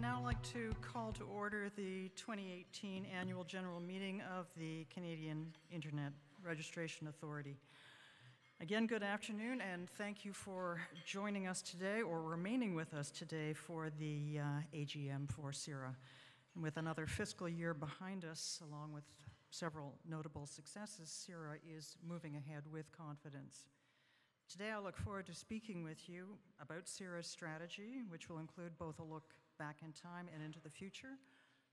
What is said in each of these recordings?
now like to call to order the 2018 Annual General Meeting of the Canadian Internet Registration Authority. Again, good afternoon, and thank you for joining us today, or remaining with us today, for the AGM for CIRA. And with another fiscal year behind us, along with several notable successes, CIRA is moving ahead with confidence. Today, I look forward to speaking with you about CIRA's strategy, which will include both a look back in time and into the future.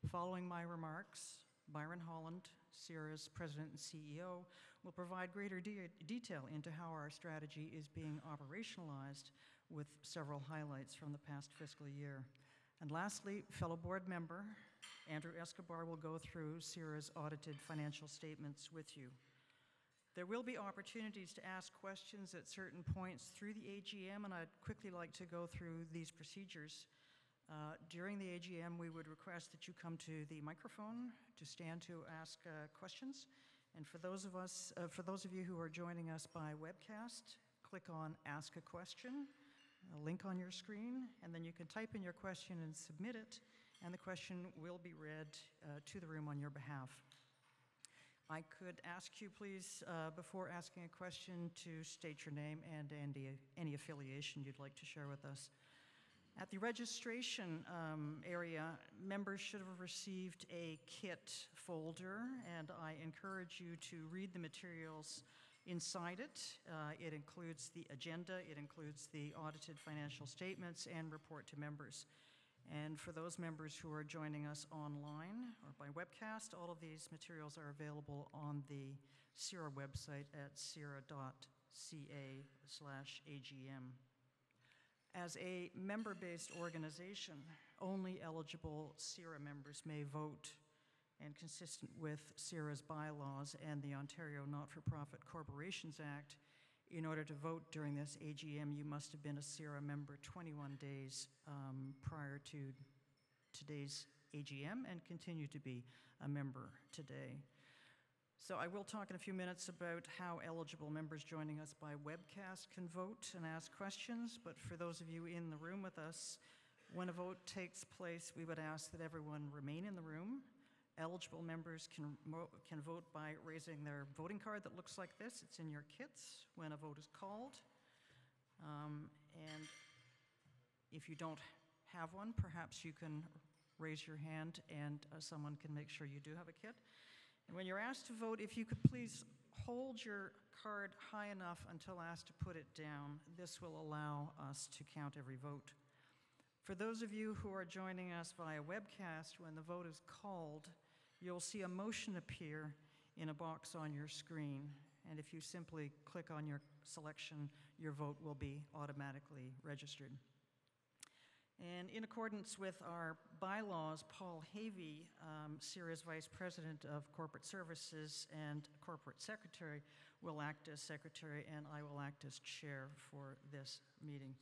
Following my remarks, Byron, Holland, CIRA's President and CEO, will provide greater detail into how our strategy is being operationalized, with several highlights from the past fiscal year. And lastly, fellow board member Andrew Escobar will go through CIRA's audited financial statements with you. There will be opportunities to ask questions at certain points through the AGM, and I'd quickly like to go through these procedures. During the AGM, we would request that you come to the microphone to stand to ask questions. And for those of you who are joining us by webcast, click on Ask a Question, a link on your screen, and then you can type in your question and submit it, and the question will be read to the room on your behalf. I could ask you, please, before asking a question, to state your name and any affiliation you'd like to share with us. At the registration area, members should have received a kit folder, and I encourage you to read the materials inside it. It includes the agenda, it includes the audited financial statements, and report to members. And for those members who are joining us online or by webcast, all of these materials are available on the CIRA website at cira.ca/AGM. As a member-based organization, only eligible CIRA members may vote, and consistent with CIRA's bylaws and the Ontario Not-for-Profit Corporations Act, in order to vote during this AGM, you must have been a CIRA member 21 days prior to today's AGM and continue to be a member today. So I will talk in a few minutes about how eligible members joining us by webcast can vote and ask questions, but for those of you in the room with us, when a vote takes place, we would ask that everyone remain in the room. Eligible members can vote by raising their voting card that looks like this. It's in your kits when a vote is called. And if you don't have one, perhaps you can raise your hand and someone can make sure you do have a kit. And when you're asked to vote, if you could please hold your card high enough until asked to put it down. This will allow us to count every vote. For those of you who are joining us via webcast, when the vote is called, you'll see a motion appear in a box on your screen. And if you simply click on your selection, your vote will be automatically registered. And in accordance with our bylaws, Paul Havey, CIRA's Vice President of Corporate Services and Corporate Secretary, will act as Secretary, and I will act as Chair for this meeting.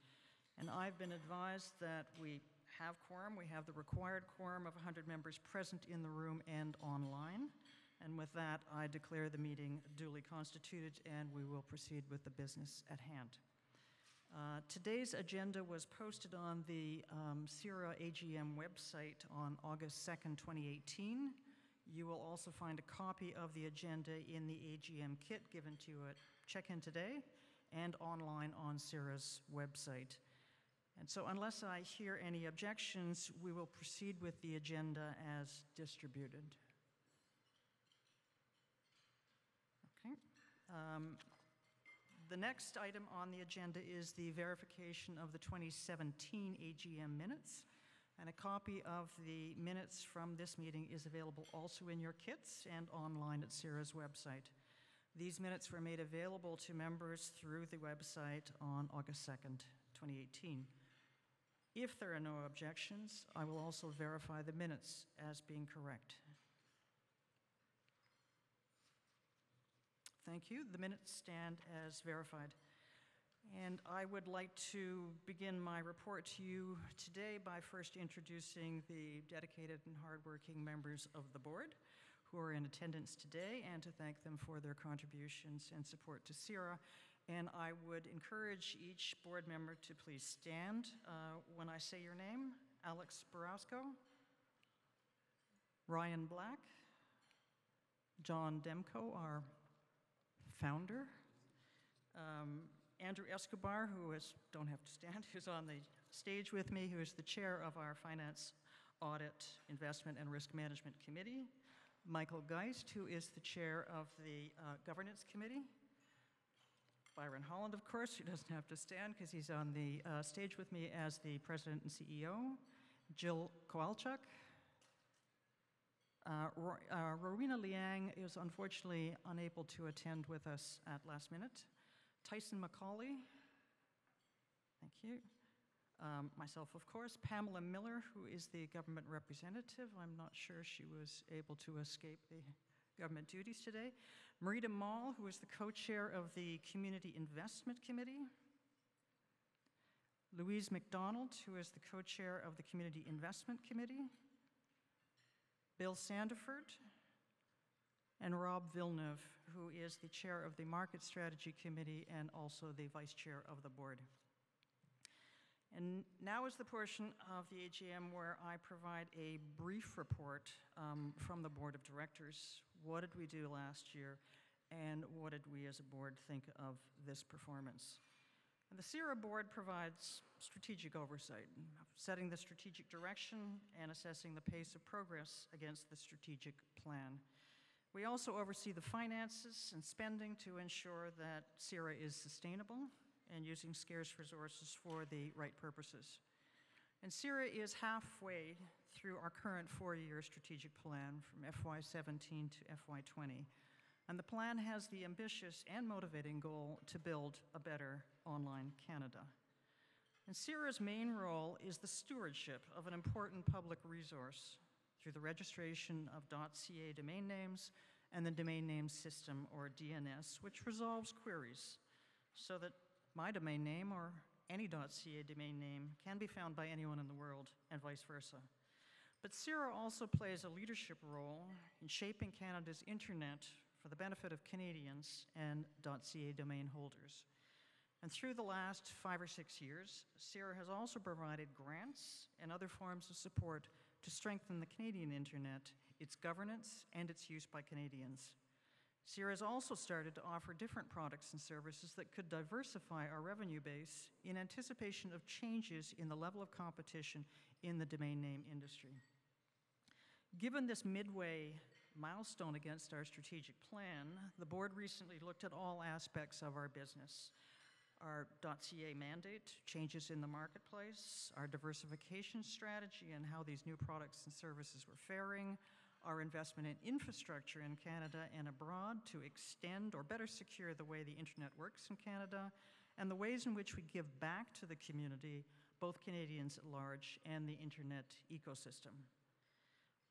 And I've been advised that we have quorum. We have the required quorum of 100 members present in the room and online. And with that, I declare the meeting duly constituted, and we will proceed with the business at hand. Today's agenda was posted on the CIRA AGM website on August 2nd, 2018. You will also find a copy of the agenda in the AGM kit given to you at check-in today and online on CIRA's website. And so unless I hear any objections, we will proceed with the agenda as distributed. Okay. The next item on the agenda is the verification of the 2017 AGM minutes, and a copy of the minutes from this meeting is available also in your kits and online at CIRA's website. These minutes were made available to members through the website on August 2nd, 2018. If there are no objections, I will also verify the minutes as being correct. Thank you. The minutes stand as verified. And I would like to begin my report to you today by first introducing the dedicated and hardworking members of the board who are in attendance today, and to thank them for their contributions and support to CIRA. And I would encourage each board member to please stand when I say your name, Alex Borowsko, Ryan Black, John Demko, our founder, Andrew Escobar, who is, don't have to stand, who's on the stage with me, who is the chair of our Finance, Audit, Investment, and Risk Management Committee, Michael Geist, who is the chair of the Governance Committee, Byron Holland, of course, who doesn't have to stand because he's on the stage with me as the president and CEO, Jill Kowalchuk. Rowena Liang is unfortunately unable to attend with us at last minute. Tyson McCauley, thank you. Myself, of course. Pamela Miller, who is the government representative. I'm not sure she was able to escape the government duties today. Marita Mall, who is the co-chair of the Community Investment Committee. Louise McDonald, who is the co-chair of the Community Investment Committee. Bill Sandiford, and Rob Villeneuve, who is the chair of the Market Strategy Committee and also the vice chair of the board. And now is the portion of the AGM where I provide a brief report from the Board of Directors. What did we do last year, and what did we as a board think of this performance? And the CIRA Board provides strategic oversight, setting the strategic direction and assessing the pace of progress against the strategic plan. We also oversee the finances and spending to ensure that CIRA is sustainable and using scarce resources for the right purposes. And CIRA is halfway through our current four-year strategic plan from FY17 to FY20. And the plan has the ambitious and motivating goal to build a better online Canada. And CIRA's main role is the stewardship of an important public resource through the registration of .ca domain names and the domain name system, or DNS, which resolves queries so that my domain name or any .ca domain name can be found by anyone in the world and vice versa. But CIRA also plays a leadership role in shaping Canada's internet for the benefit of Canadians and .ca domain holders. And through the last 5 or 6 years, CIRA has also provided grants and other forms of support to strengthen the Canadian internet, its governance, and its use by Canadians. CIRA has also started to offer different products and services that could diversify our revenue base in anticipation of changes in the level of competition in the domain name industry. Given this midway milestone against our strategic plan, the board recently looked at all aspects of our business. Our .ca mandate, changes in the marketplace, our diversification strategy and how these new products and services were faring, our investment in infrastructure in Canada and abroad to extend or better secure the way the internet works in Canada, and the ways in which we give back to the community, both Canadians at large and the internet ecosystem.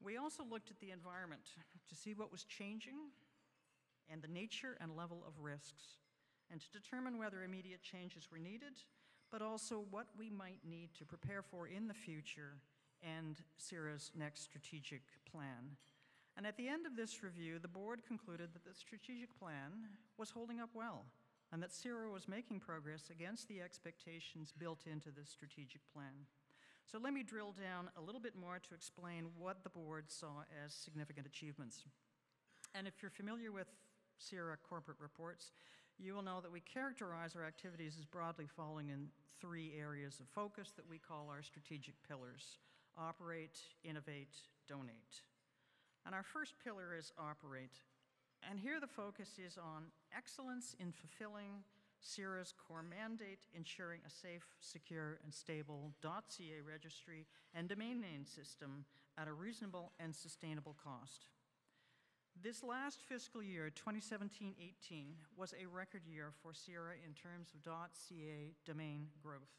We also looked at the environment to see what was changing and the nature and level of risks, and to determine whether immediate changes were needed, but also what we might need to prepare for in the future and CIRA's next strategic plan. And at the end of this review, the board concluded that the strategic plan was holding up well, and that CIRA was making progress against the expectations built into the strategic plan. So let me drill down a little bit more to explain what the board saw as significant achievements. And if you're familiar with CIRA corporate reports, you will know that we characterize our activities as broadly falling in 3 areas of focus that we call our strategic pillars: operate, innovate, donate. And our first pillar is operate. And here the focus is on excellence in fulfilling CIRA's core mandate, ensuring a safe, secure, and stable .ca registry and domain name system at a reasonable and sustainable cost. This last fiscal year, 2017-18, was a record year for CIRA in terms of .ca domain growth.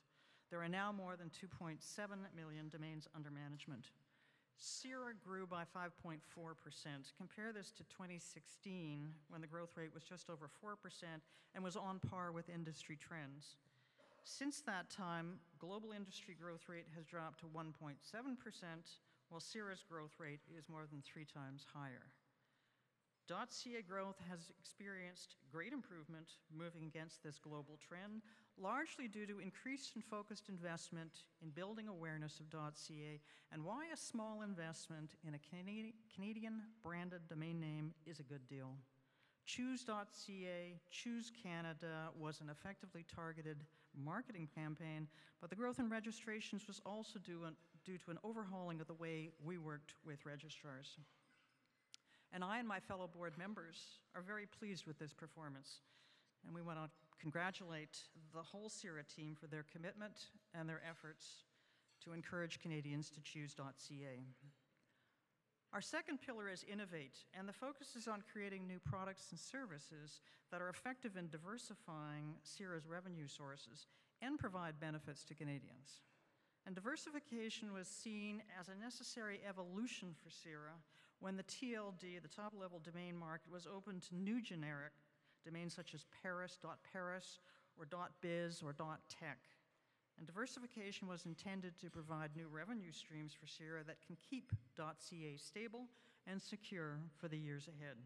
There are now more than 2.7 million domains under management. CIRA grew by 5.4%. Compare this to 2016, when the growth rate was just over 4% and was on par with industry trends. Since that time, global industry growth rate has dropped to 1.7%, while CIRA's growth rate is more than 3 times higher. .ca growth has experienced great improvement moving against this global trend, largely due to increased and focused investment in building awareness of .ca and why a small investment in a Canadian branded domain name is a good deal. Choose.ca, Choose Canada was an effectively targeted marketing campaign, but the growth in registrations was also due to an overhauling of the way we worked with registrars. And I and my fellow board members are very pleased with this performance. And we want to congratulate the whole CIRA team for their commitment and their efforts to encourage Canadians to choose .ca. Our second pillar is innovate, and the focus is on creating new products and services that are effective in diversifying CIRA's revenue sources and provide benefits to Canadians. And diversification was seen as a necessary evolution for CIRA when the TLD, the top-level domain market, was open to new generic domains such as Paris, .paris, or .biz, or .tech. And diversification was intended to provide new revenue streams for CIRA that can keep .ca stable and secure for the years ahead.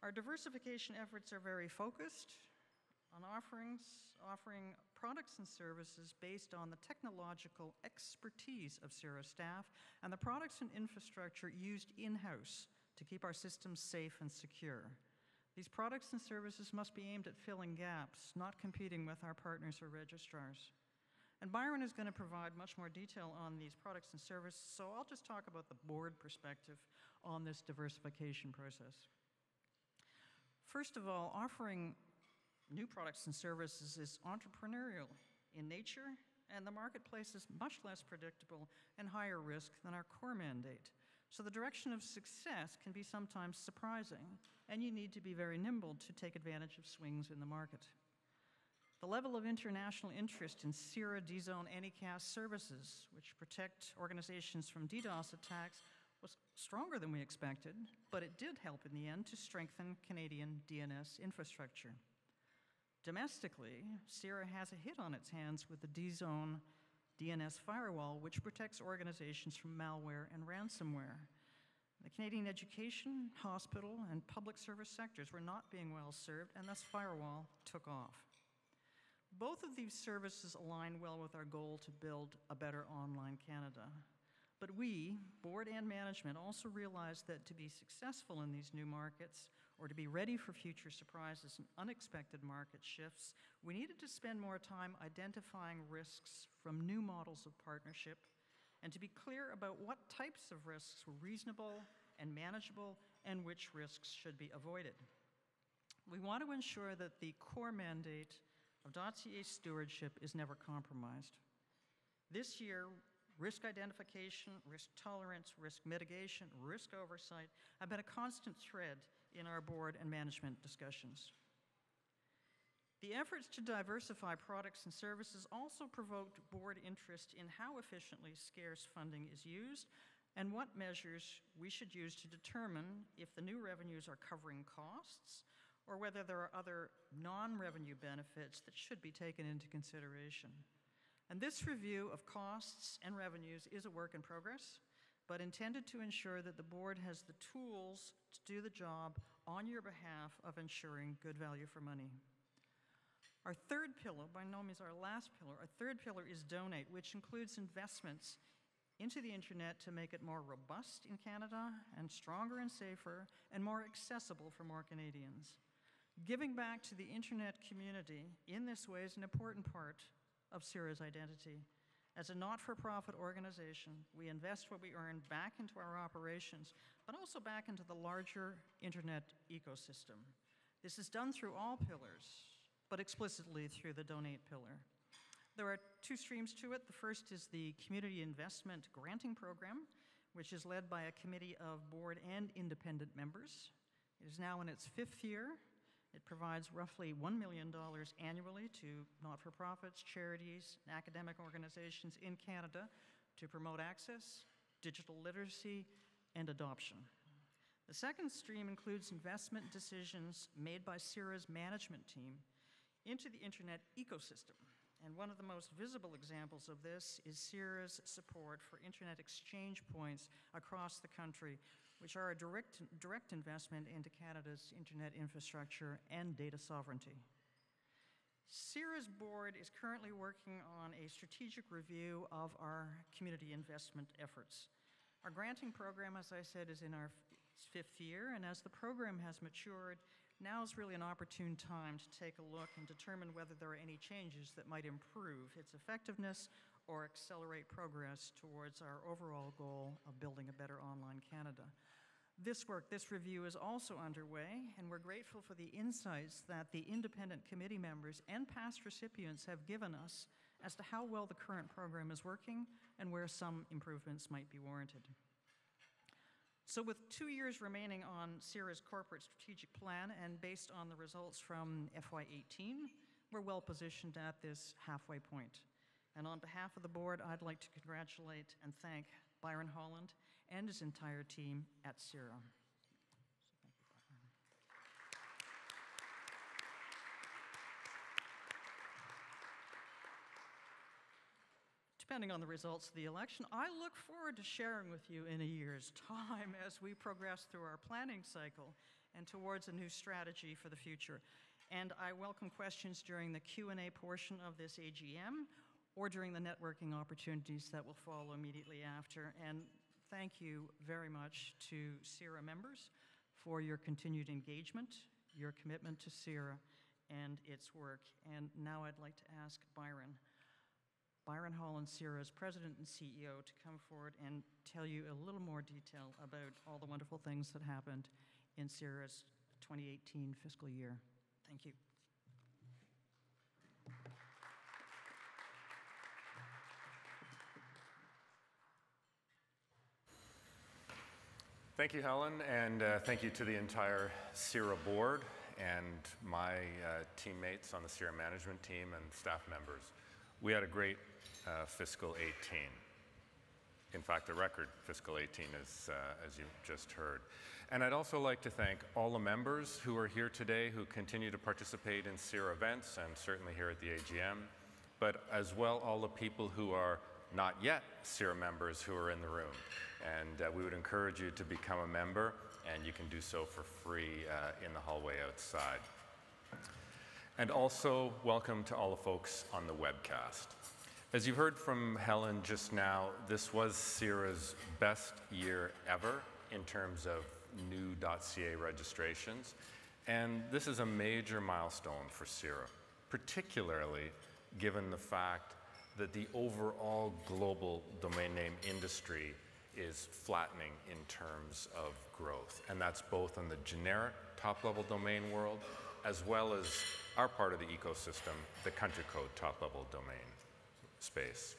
Our diversification efforts are very focused on offering products and services based on the technological expertise of CIRA staff and the products and infrastructure used in-house to keep our systems safe and secure. These products and services must be aimed at filling gaps, not competing with our partners or registrars. And Byron is going to provide much more detail on these products and services, so I'll just talk about the board perspective on this diversification process. First of all, offering new products and services is entrepreneurial in nature, and the marketplace is much less predictable and higher risk than our core mandate. So the direction of success can be sometimes surprising, and you need to be very nimble to take advantage of swings in the market. The level of international interest in CIRA D-Zone Anycast services, which protect organizations from DDoS attacks, was stronger than we expected, but it did help in the end to strengthen Canadian DNS infrastructure. Domestically, CIRA has a hit on its hands with the D-Zone DNS firewall, which protects organizations from malware and ransomware. The Canadian education, hospital, and public service sectors were not being well served, and thus firewall took off. Both of these services align well with our goal to build a better online Canada. But we, board and management, also realize that to be successful in these new markets, or to be ready for future surprises and unexpected market shifts, we needed to spend more time identifying risks from new models of partnership and to be clear about what types of risks were reasonable and manageable and which risks should be avoided. We want to ensure that the core mandate of .ca stewardship is never compromised. This year, risk identification, risk tolerance, risk mitigation, risk oversight have been a constant thread in our board and management discussions. The efforts to diversify products and services also provoked board interest in how efficiently scarce funding is used and what measures we should use to determine if the new revenues are covering costs or whether there are other non-revenue benefits that should be taken into consideration. And this review of costs and revenues is a work in progress, but intended to ensure that the board has the tools to do the job on your behalf of ensuring good value for money. Our third pillar, by no means our last pillar, our third pillar is donate, which includes investments into the internet to make it more robust in Canada and stronger and safer and more accessible for more Canadians. Giving back to the internet community in this way is an important part of CIRA's identity. As a not-for-profit organization, we invest what we earn back into our operations, but also back into the larger internet ecosystem. This is done through all pillars, but explicitly through the donate pillar. There are two streams to it. The first is the Community Investment Granting Program, which is led by a committee of board and independent members. It is now in its 5th year. It provides roughly $1 million annually to not-for-profits, charities, and academic organizations in Canada to promote access, digital literacy, and adoption. The second stream includes investment decisions made by CIRA's management team into the internet ecosystem. And one of the most visible examples of this is CIRA's support for internet exchange points across the country, which are a direct investment into Canada's internet infrastructure and data sovereignty. CIRA's board is currently working on a strategic review of our community investment efforts. Our granting program, as I said, is in our fifth year, and as the program has matured, now is really an opportune time to take a look and determine whether there are any changes that might improve its effectiveness or accelerate progress towards our overall goal of building a better online Canada. This review is also underway, and we're grateful for the insights that the independent committee members and past recipients have given us as to how well the current program is working and where some improvements might be warranted. So with 2 years remaining on CIRA's corporate strategic plan and based on the results from FY18, we're well positioned at this halfway point. And on behalf of the board, I'd like to congratulate and thank Byron Holland and his entire team at CIRA. So thank you, Byron. Depending on the results of the election, I look forward to sharing with you in a year's time as we progress through our planning cycle and towards a new strategy for the future. And I welcome questions during the Q&A portion of this AGM or during the networking opportunities that will follow immediately after. And thank you very much to CIRA members for your continued engagement, your commitment to CIRA and its work. And now I'd like to ask Byron Holland, CIRA's President and CEO, to come forward and tell you a little more detail about all the wonderful things that happened in CIRA's 2018 fiscal year. Thank you. Thank you, Helen, and thank you to the entire CIRA board and my teammates on the CIRA management team and staff members. We had a great fiscal 18. In fact, a record fiscal 18, as you just heard. And I'd also like to thank all the members who are here today who continue to participate in CIRA events and certainly here at the AGM, but as well all the people who are not yet CIRA members who are in the room. And we would encourage you to become a member, and you can do so for free in the hallway outside. And also, welcome to all the folks on the webcast. As you heard from Helen just now, this was CIRA's best year ever in terms of new .ca registrations, and this is a major milestone for CIRA, particularly given the fact that the overall global domain name industry is flattening in terms of growth. And that's both in the generic top-level domain world, as well as our part of the ecosystem, the country code top-level domain space.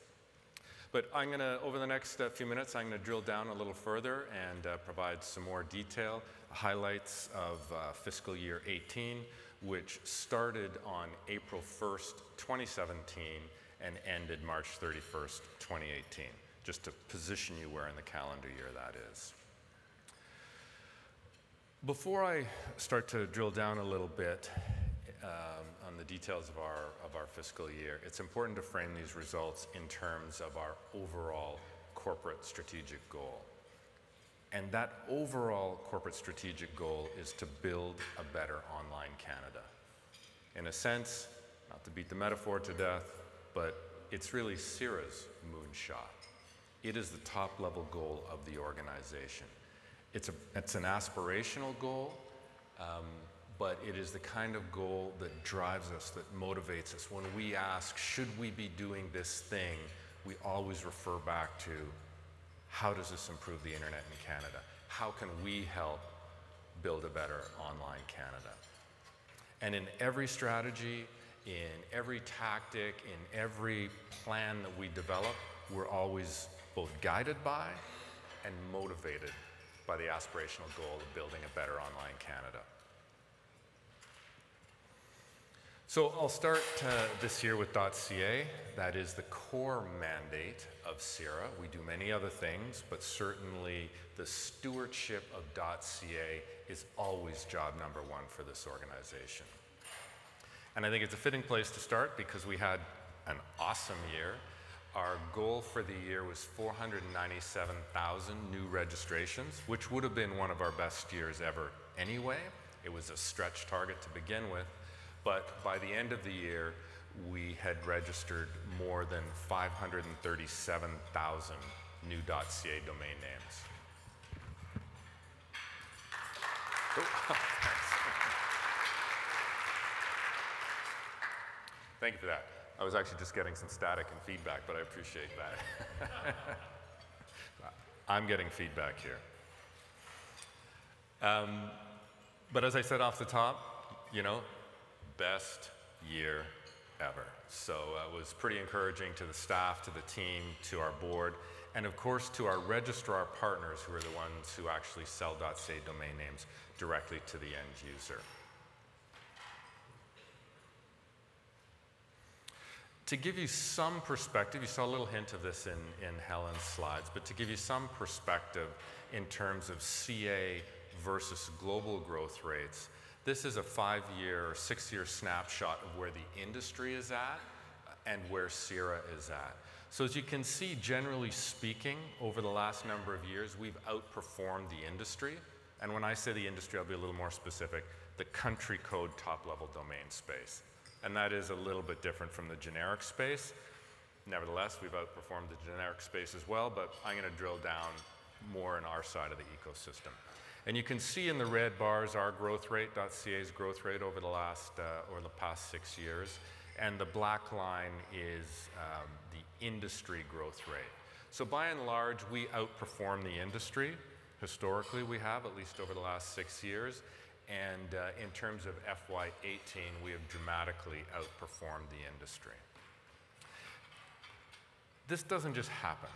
But I'm gonna, over the next few minutes, I'm gonna drill down a little further and provide some more detail, highlights of fiscal year 18, which started on April 1st, 2017, and ended March 31st, 2018. Just to position you where in the calendar year that is. Before I start to drill down a little bit on the details of our fiscal year, it's important to frame these results in terms of our overall corporate strategic goal. And that overall corporate strategic goal is to build a better online Canada. In a sense, not to beat the metaphor to death, but it's really CIRA's moonshot. It is the top-level goal of the organization. It's an aspirational goal, but it is the kind of goal that drives us, that motivates us. When we ask, should we be doing this thing, we always refer back to, how does this improve the internet in Canada? How can we help build a better online Canada? And in every strategy, in every tactic, in every plan that we develop, we're always both guided by and motivated by the aspirational goal of building a better online Canada. So I'll start this year with .ca. That is the core mandate of CIRA. We do many other things, but certainly the stewardship of .ca is always job number one for this organization. And I think it's a fitting place to start because we had an awesome year. Our goal for the year was 497,000 new registrations, which would have been one of our best years ever anyway. It was a stretch target to begin with, but by the end of the year, we had registered more than 537,000 new .ca domain names. Oh, thank you for that. I was actually just getting some static and feedback, but I appreciate that. I'm getting feedback here. But as I said off the top, you know, best year ever. So it was pretty encouraging to the staff, to the team, to our board, and of course to our registrar partners who are the ones who actually sell .ca domain names directly to the end user. To give you some perspective, you saw a little hint of this in Helen's slides, but to give you some perspective in terms of CA versus global growth rates, this is a 5-year or 6-year snapshot of where the industry is at and where CIRA is at. So as you can see, generally speaking, over the last number of years, we've outperformed the industry. And when I say the industry, I'll be a little more specific, the country code top-level domain space. And that is a little bit different from the generic space. Nevertheless, we've outperformed the generic space as well, but I'm going to drill down more in our side of the ecosystem. And you can see in the red bars our growth rate, .ca's growth rate over the past 6 years, and the black line is the industry growth rate. So by and large, we outperform the industry. Historically, we have, at least over the last 6 years. And in terms of FY18, we have dramatically outperformed the industry. This doesn't just happen.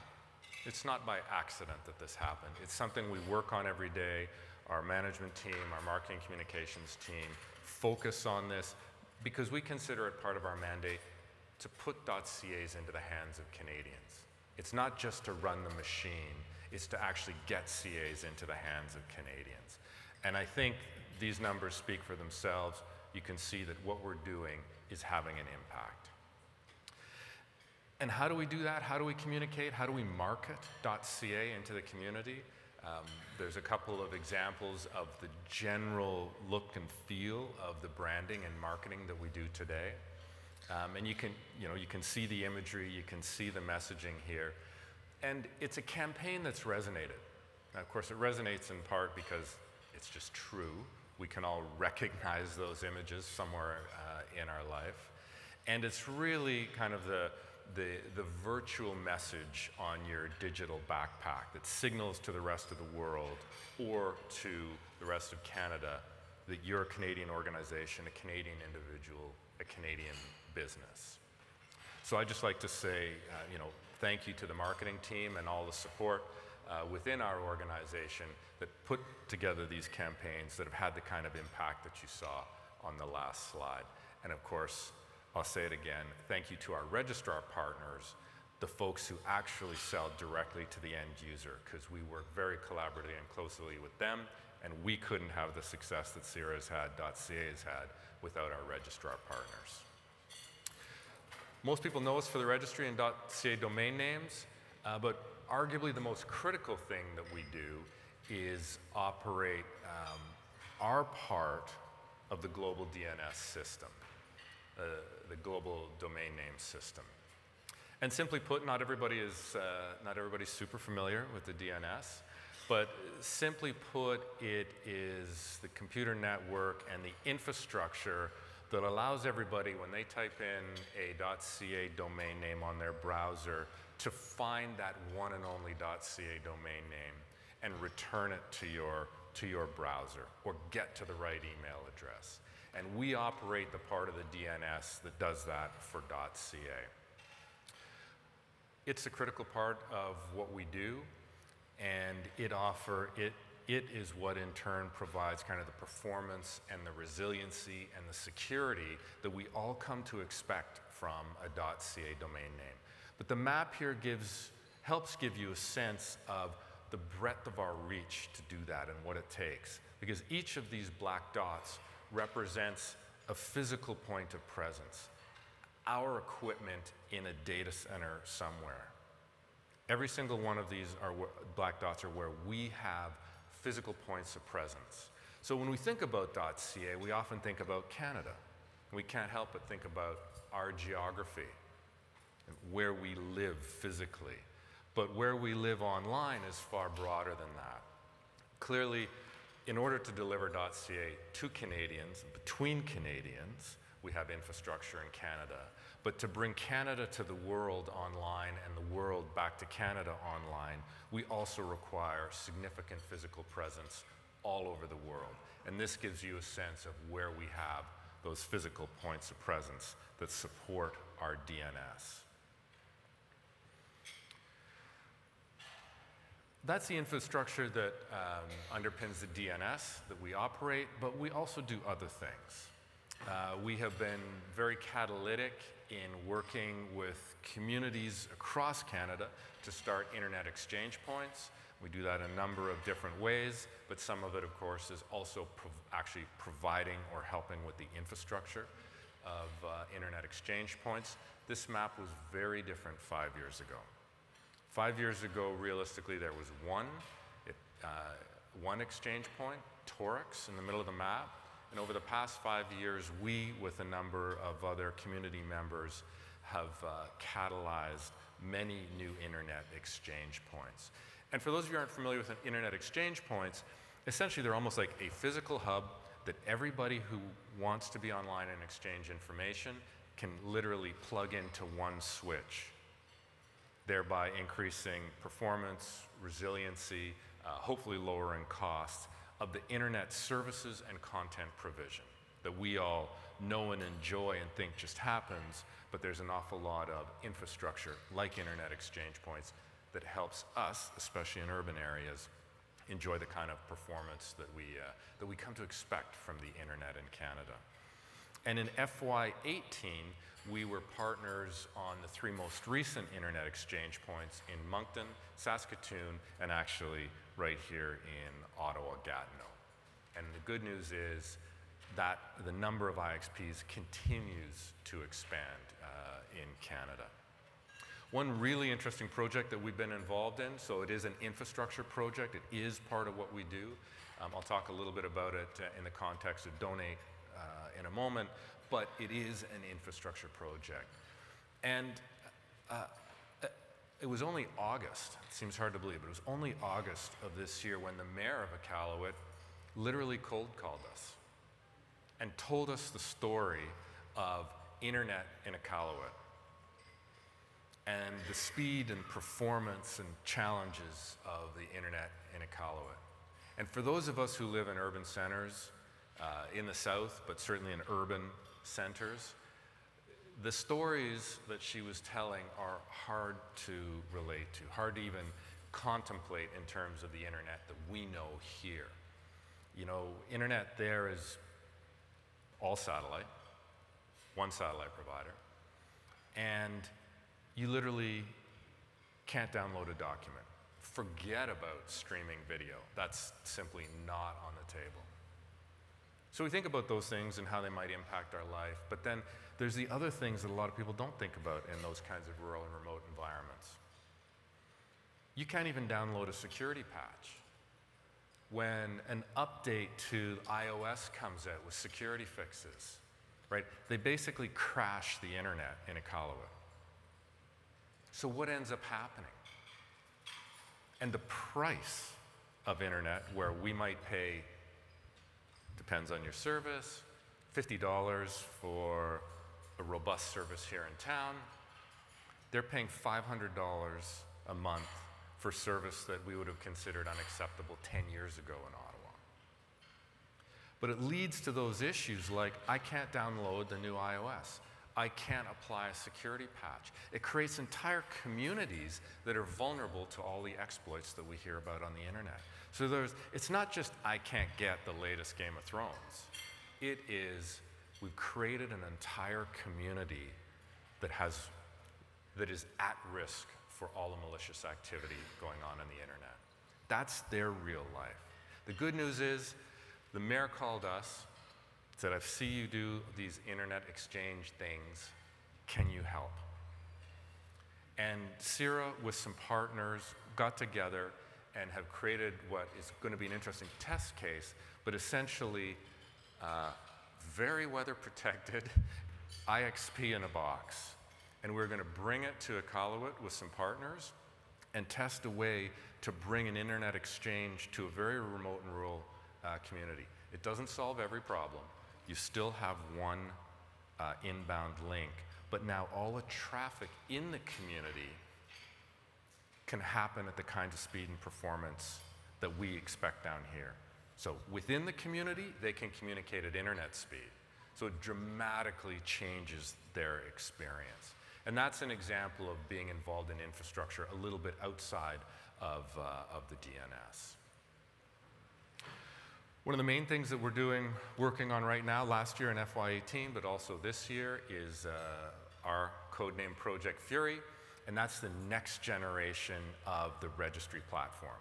It's not by accident that this happened. It's something we work on every day. Our management team, our marketing communications team focus on this because we consider it part of our mandate to put .ca's into the hands of Canadians. It's not just to run the machine, it's to actually get CAs into the hands of Canadians. And I think these numbers speak for themselves. You can see that what we're doing is having an impact. And how do we do that? How do we communicate? How do we market .ca into the community? There's a couple of examples of the general look and feel of the branding and marketing that we do today. And you can see the imagery, you can see the messaging here. And it's a campaign that's resonated. Now, of course, it resonates in part because it's just true. We can all recognize those images somewhere in our life. And it's really kind of the virtual message on your digital backpack that signals to the rest of the world or to the rest of Canada that you're a Canadian organization, a Canadian individual, a Canadian business. So I'd just like to say, thank you to the marketing team and all the support within our organization that put together these campaigns that have had the kind of impact that you saw on the last slide. And of course, I'll say it again, thank you to our registrar partners, the folks who actually sell directly to the end user, because we work very collaboratively and closely with them, and we couldn't have the success that CIRA has had, .ca has had, without our registrar partners. Most people know us for the registry and .ca domain names, but arguably the most critical thing that we do is operate our part of the global DNS system, the global domain name system. And simply put, not everybody's super familiar with the DNS, but simply put, it is the computer network and the infrastructure that allows everybody, when they type in a .ca domain name on their browser, to find that one and only .ca domain name and return it to your browser or get to the right email address. And we operate the part of the DNS that does that for .ca. It's a critical part of what we do, and it is what in turn provides kind of the performance and the resiliency and the security that we all come to expect from a .ca domain name. But the map here helps give you a sense of the breadth of our reach to do that and what it takes, because each of these black dots represents a physical point of presence. our equipment in a data center somewhere. Every single one of these black dots are where we have physical points of presence. So when we think about .ca, we often think about Canada. We can't help but think about our geography and where we live physically. But where we live online is far broader than that. Clearly, in order to deliver .ca to Canadians, between Canadians, we have infrastructure in Canada. But to bring Canada to the world online and the world back to Canada online, we also require significant physical presence all over the world. And this gives you a sense of where we have those physical points of presence that support our DNS. That's the infrastructure that underpins the DNS that we operate, but we also do other things. We have been very catalytic in working with communities across Canada to start internet exchange points. We do that in a number of different ways, but some of it, of course, is also actually providing or helping with the infrastructure of internet exchange points. This map was very different 5 years ago. 5 years ago, realistically, there was one exchange point, Torix, in the middle of the map. And over the past 5 years, we, with a number of other community members, have catalyzed many new internet exchange points. And for those of you who aren't familiar with internet exchange points, essentially they're almost like a physical hub that everybody who wants to be online and exchange information can literally plug into one switch, thereby increasing performance, resiliency, hopefully lowering costs of the internet services and content provision that we all know and enjoy and think just happens, but there's an awful lot of infrastructure like internet exchange points that helps us, especially in urban areas, enjoy the kind of performance that we come to expect from the internet in Canada. And in FY18, we were partners on the 3 most recent internet exchange points in Moncton, Saskatoon, and actually right here in Ottawa-Gatineau. And the good news is that the number of IXPs continues to expand in Canada. One really interesting project that we've been involved in, so it is an infrastructure project, it is part of what we do. I'll talk a little bit about it in the context of Donate in a moment, but it is an infrastructure project. And it was only August, it seems hard to believe, but it was only August of this year when the mayor of Iqaluit literally cold called us and told us the story of internet in Iqaluit and the speed and performance and challenges of the internet in Iqaluit. And for those of us who live in urban centers, in the south, but certainly in urban centers, the stories that she was telling are hard to relate to, hard to even contemplate in terms of the internet that we know here. You know, internet there is all satellite, one satellite provider, and you literally can't download a document. Forget about streaming video. That's simply not on the table. So we think about those things and how they might impact our life, but then there's the other things that a lot of people don't think about in those kinds of rural and remote environments. You can't even download a security patch. When an update to iOS comes out with security fixes, right, they basically crash the internet in Iqaluit. So what ends up happening? And the price of internet, where we might pay, depends on your service, $50 for a robust service here in town. They're paying $500 a month for service that we would have considered unacceptable 10 years ago in Ottawa. But it leads to those issues like, I can't download the new iOS. I can't apply a security patch. It creates entire communities that are vulnerable to all the exploits that we hear about on the internet. So it's not just I can't get the latest Game of Thrones. It is, we've created an entire community that is at risk for all the malicious activity going on the internet. That's their real life. The good news is, the mayor called us, said, I see you do these internet exchange things. Can you help? And CIRA, with some partners, got together and have created what is going to be an interesting test case, but essentially very weather protected IXP in a box. And we're going to bring it to Iqaluit with some partners and test a way to bring an internet exchange to a very remote and rural community. It doesn't solve every problem. You still have one inbound link, but now all the traffic in the community can happen at the kind of speed and performance that we expect down here. So within the community, they can communicate at internet speed. So it dramatically changes their experience. And that's an example of being involved in infrastructure a little bit outside of the DNS. One of the main things that we're working on right now, last year in FY18, but also this year, is our codename Project Fury, and that's the next generation of the registry platform.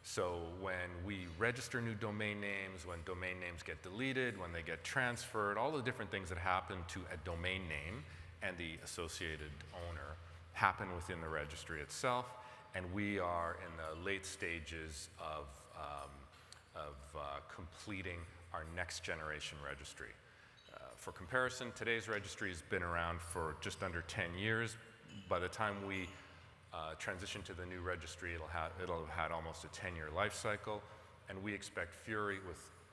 So when we register new domain names, when domain names get deleted, when they get transferred, all the different things that happen to a domain name and the associated owner happen within the registry itself, and we are in the late stages of completing our next generation registry. For comparison, today's registry has been around for just under 10 years. By the time we transition to the new registry, it'll have had almost a 10-year life cycle, and we expect Fury,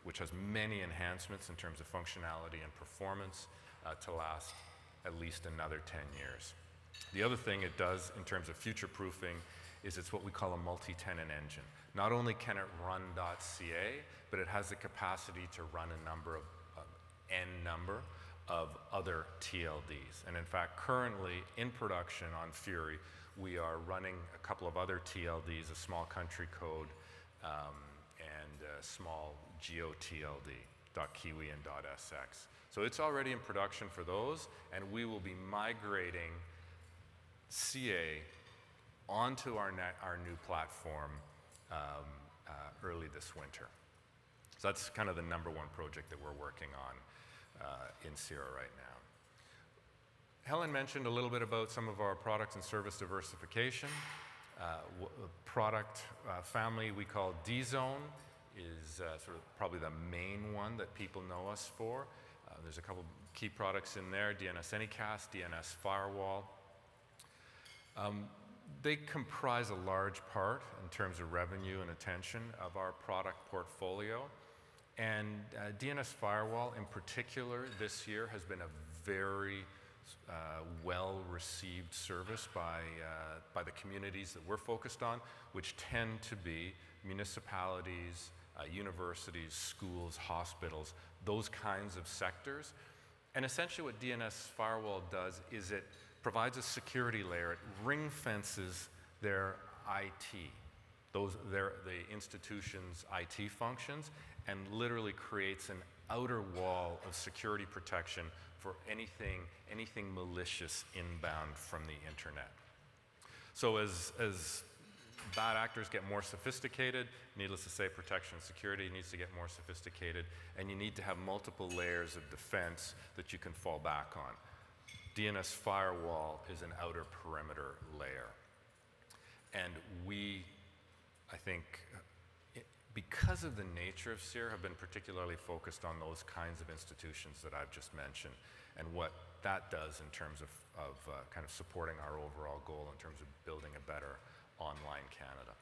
which has many enhancements in terms of functionality and performance, to last at least another 10 years. The other thing it does in terms of future-proofing is it's what we call a multi-tenant engine. Not only can it run .ca, but it has the capacity to run a number of n number of other TLDs. And in fact, currently in production on Fury, we are running a couple of other TLDs, a small country code and a small geo-TLD, .kiwi and .sx. So it's already in production for those, and we will be migrating CA onto our new platform early this winter. So that's kind of the #1 project that we're working on in CIRA right now. Helen mentioned a little bit about some of our products and service diversification. Product family we call D-Zone is sort of probably the main one that people know us for. There's a couple key products in there, DNS Anycast, DNS Firewall. They comprise a large part in terms of revenue and attention of our product portfolio. And DNS Firewall in particular this year has been a very well-received service by the communities that we're focused on, which tend to be municipalities, universities, schools, hospitals, those kinds of sectors. And essentially what DNS Firewall does is it provides a security layer. It ring fences their IT, the institution's IT functions, and literally creates an outer wall of security protection for anything malicious inbound from the internet. So as bad actors get more sophisticated, needless to say, protection and security needs to get more sophisticated, and you need to have multiple layers of defense that you can fall back on. DNS Firewall is an outer perimeter layer. And we, I think, because of the nature of CIRA, have been particularly focused on those kinds of institutions that I've just mentioned and what that does in terms of kind of supporting our overall goal in terms of building a better online Canada.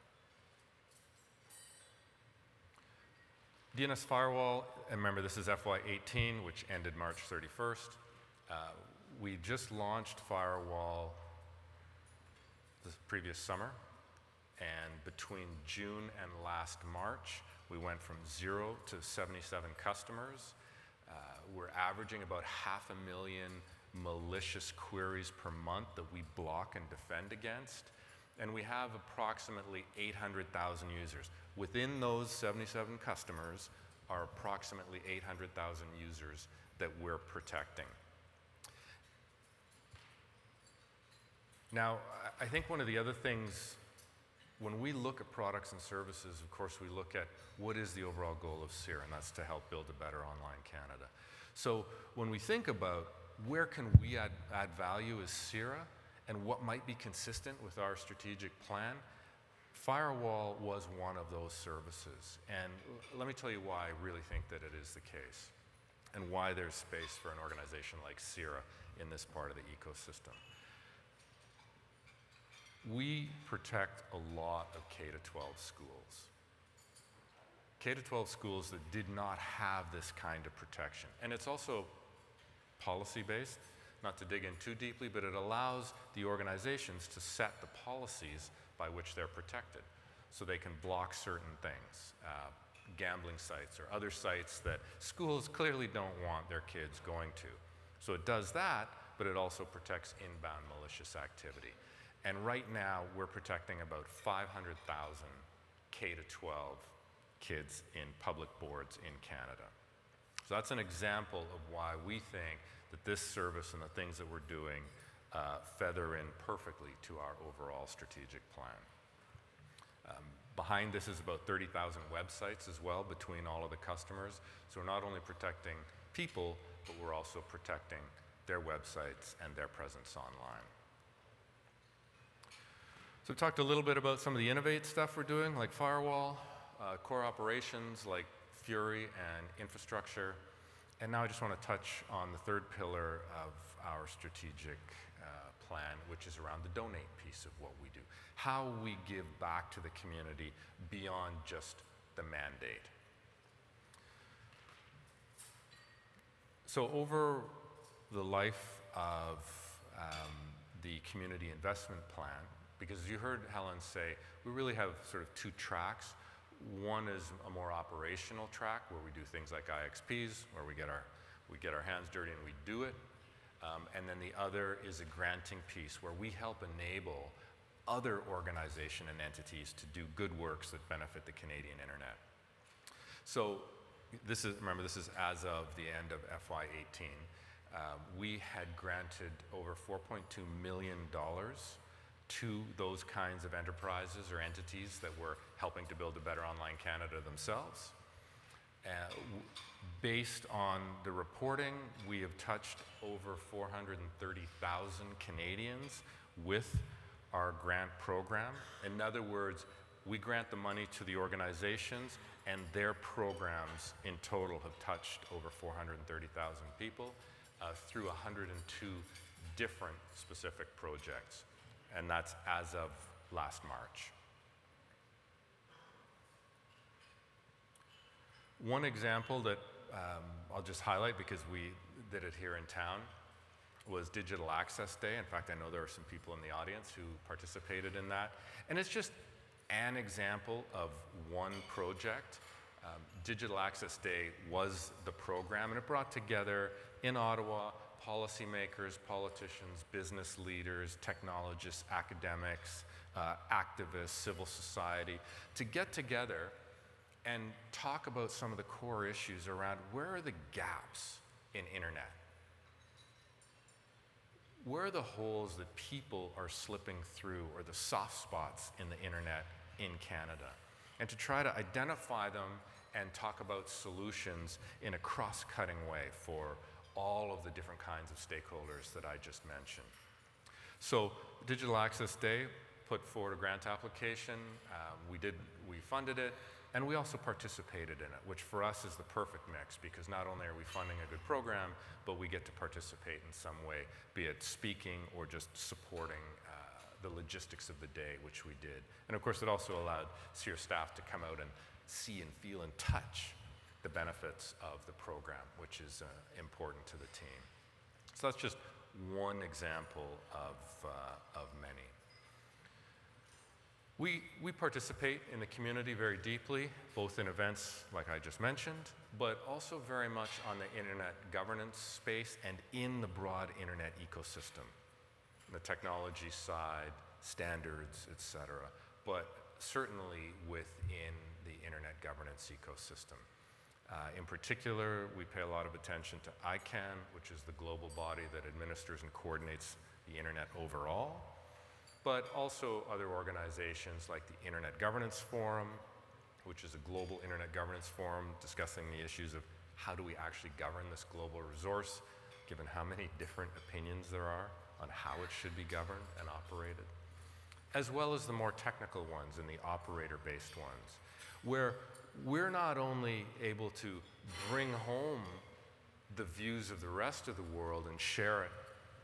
DNS Firewall, and remember this is FY18, which ended March 31st. We just launched Firewall the previous summer, and between June and last March, we went from 0 to 77 customers. We're averaging about 500,000 malicious queries per month that we block and defend against, and we have approximately 800,000 users. Within those 77 customers are approximately 800,000 users that we're protecting. Now, I think one of the other things, when we look at products and services, of course, we look at what is the overall goal of CIRA, and that's to help build a better online Canada. So when we think about where can we add value as CIRA and what might be consistent with our strategic plan, Firewall was one of those services. And let me tell you why I really think that it is the case and why there's space for an organization like CIRA in this part of the ecosystem. We protect a lot of K-12 schools. K-12 schools that did not have this kind of protection. And it's also policy-based, not to dig in too deeply, but it allows the organizations to set the policies by which they're protected. So they can block certain things, gambling sites or other sites that schools clearly don't want their kids going to. So it does that, but it also protects inbound malicious activity. And right now, we're protecting about 500,000 K-12 kids in public boards in Canada. So that's an example of why we think that this service and the things that we're doing feather in perfectly to our overall strategic plan. Behind this is about 30,000 websites as well between all of the customers. So we're not only protecting people, but we're also protecting their websites and their presence online. So we talked a little bit about some of the Innovate stuff we're doing, like Firewall, core operations like Fury and infrastructure. And now I just want to touch on the third pillar of our strategic plan, which is around the donate piece of what we do. How we give back to the community beyond just the mandate. So over the life of the community investment plan, because you heard Helen say, we really have sort of two tracks. One is a more operational track where we do things like IXPs, where we get our hands dirty and we do it. And then the other is a granting piece where we help enable other organizations and entities to do good works that benefit the Canadian internet. So this is, remember, this is as of the end of FY18. We had granted over $4.2 million to those kinds of enterprises or entities that were helping to build a better online Canada themselves. Based on the reporting, we have touched over 430,000 Canadians with our grant program. In other words, we grant the money to the organizations and their programs in total have touched over 430,000 people through 102 different specific projects. And that's as of last March. One example that I'll just highlight because we did it here in town was Digital Access Day. In fact, I know there are some people in the audience who participated in that. And it's just an example of one project. Digital Access Day was the program, and it brought together in Ottawa policymakers, politicians, business leaders, technologists, academics, activists, civil society, to get together and talk about some of the core issues around where are the gaps in internet? Where are the holes that people are slipping through or the soft spots in the internet in Canada? And to try to identify them and talk about solutions in a cross-cutting way for all of the different kinds of stakeholders that I just mentioned. So Digital Access Day put forward a grant application. We funded it, and we also participated in it, which for us is the perfect mix because not only are we funding a good program, but we get to participate in some way, be it speaking or just supporting the logistics of the day, which we did. And of course, it also allowed CIRA staff to come out and see and feel and touch the benefits of the program, which is important to the team. So that's just one example of many. We participate in the community very deeply, both in events like I just mentioned, but also very much on the internet governance space and in the broad internet ecosystem, the technology side, standards, et cetera, but certainly within the internet governance ecosystem. In particular, we pay a lot of attention to ICANN, which is the global body that administers and coordinates the internet overall, but also other organizations like the Internet Governance Forum, which is a global internet governance forum discussing the issues of how do we actually govern this global resource, given how many different opinions there are on how it should be governed and operated, as well as the more technical ones and the operator-based ones, where we're not only able to bring home the views of the rest of the world and share it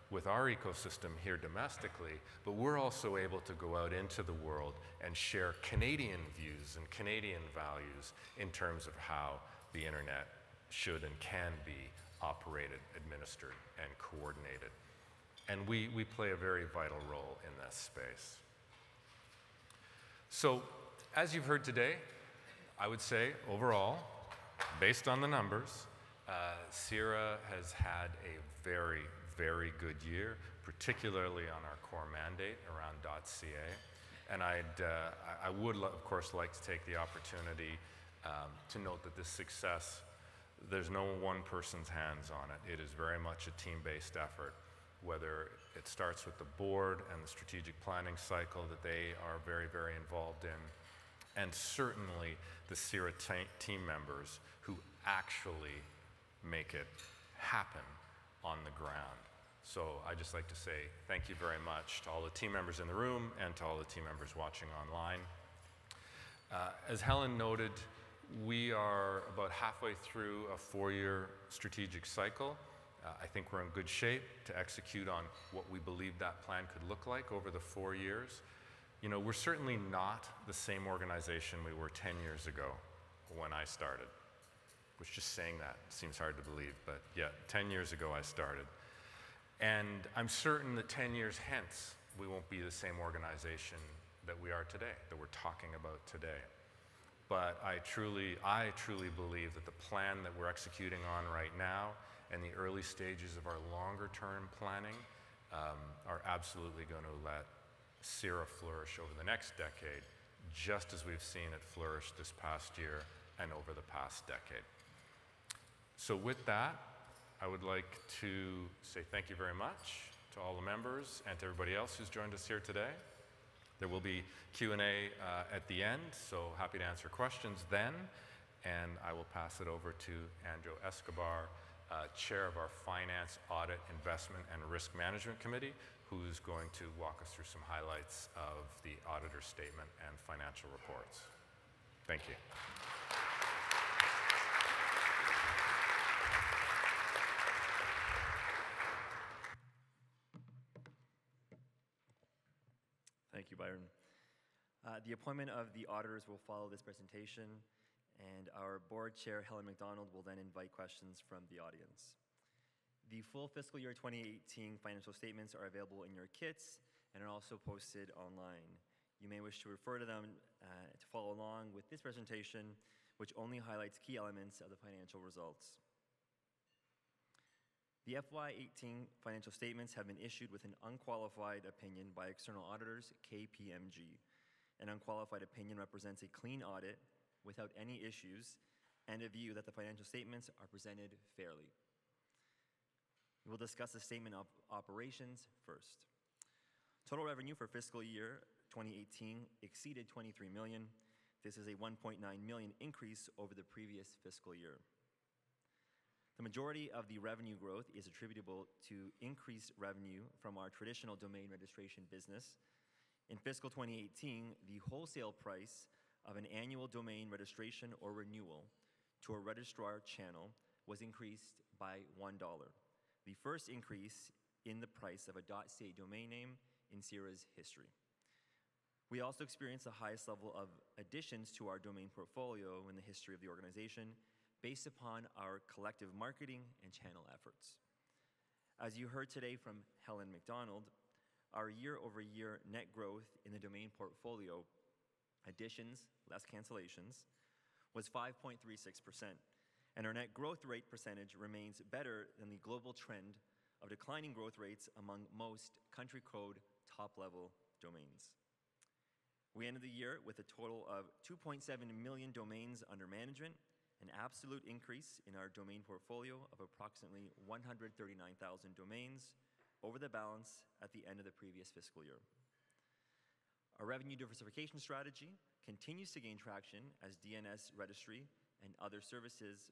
with our ecosystem here domestically, but we're also able to go out into the world and share Canadian views and Canadian values in terms of how the internet should and can be operated, administered, and coordinated. And we play a very vital role in this space. So, as you've heard today, I would say overall, based on the numbers, CIRA has had a very, very good year, particularly on our core mandate around .ca. And I would, of course, like to take the opportunity to note that this success, there's no one person's hands on it. It is very much a team-based effort, whether it starts with the board and the strategic planning cycle that they are very, very involved in, and certainly the CIRA team members who actually make it happen on the ground. So I'd just like to say thank you very much to all the team members in the room and to all the team members watching online. As Helen noted, we are about halfway through a 4-year strategic cycle. I think we're in good shape to execute on what we believe that plan could look like over the 4 years. You know, we're certainly not the same organization we were 10 years ago when I started, which just saying that seems hard to believe, but yeah, 10 years ago I started. And I'm certain that 10 years hence, we won't be the same organization that we are today, that we're talking about today. But I truly believe that the plan that we're executing on right now and the early stages of our longer term planning are absolutely going to let CIRA flourish over the next decade, just as we've seen it flourish this past year and over the past decade. So with that, I would like to say thank you very much to all the members and to everybody else who's joined us here today. There will be Q&A at the end, so happy to answer questions then. And I will pass it over to Andrew Escobar, Chair of our Finance, Audit, Investment, and Risk Management Committee, who's going to walk us through some highlights of the auditor's statement and financial reports. Thank you. Thank you, Byron. The appointment of the auditors will follow this presentation, and our board chair, Helen McDonald, will then invite questions from the audience. The full fiscal year 2018 financial statements are available in your kits and are also posted online. You may wish to refer to them to follow along with this presentation, which only highlights key elements of the financial results. The FY18 financial statements have been issued with an unqualified opinion by external auditors, KPMG. An unqualified opinion represents a clean audit without any issues and a view that the financial statements are presented fairly. We will discuss the statement of operations first. Total revenue for fiscal year 2018 exceeded $23 million. This is a $1.9 million increase over the previous fiscal year. The majority of the revenue growth is attributable to increased revenue from our traditional domain registration business. In fiscal 2018, the wholesale price of an annual domain registration or renewal to a registrar channel was increased by $1, the first increase in the price of a .ca domain name in CIRA's history. We also experienced the highest level of additions to our domain portfolio in the history of the organization, based upon our collective marketing and channel efforts. As you heard today from Helen McDonald, our year-over-year net growth in the domain portfolio, additions less cancellations, was 5.36%, and our net growth rate percentage remains better than the global trend of declining growth rates among most country code top-level domains. We ended the year with a total of 2.7 million domains under management, an absolute increase in our domain portfolio of approximately 139,000 domains over the balance at the end of the previous fiscal year. Our revenue diversification strategy continues to gain traction as DNS registry and other services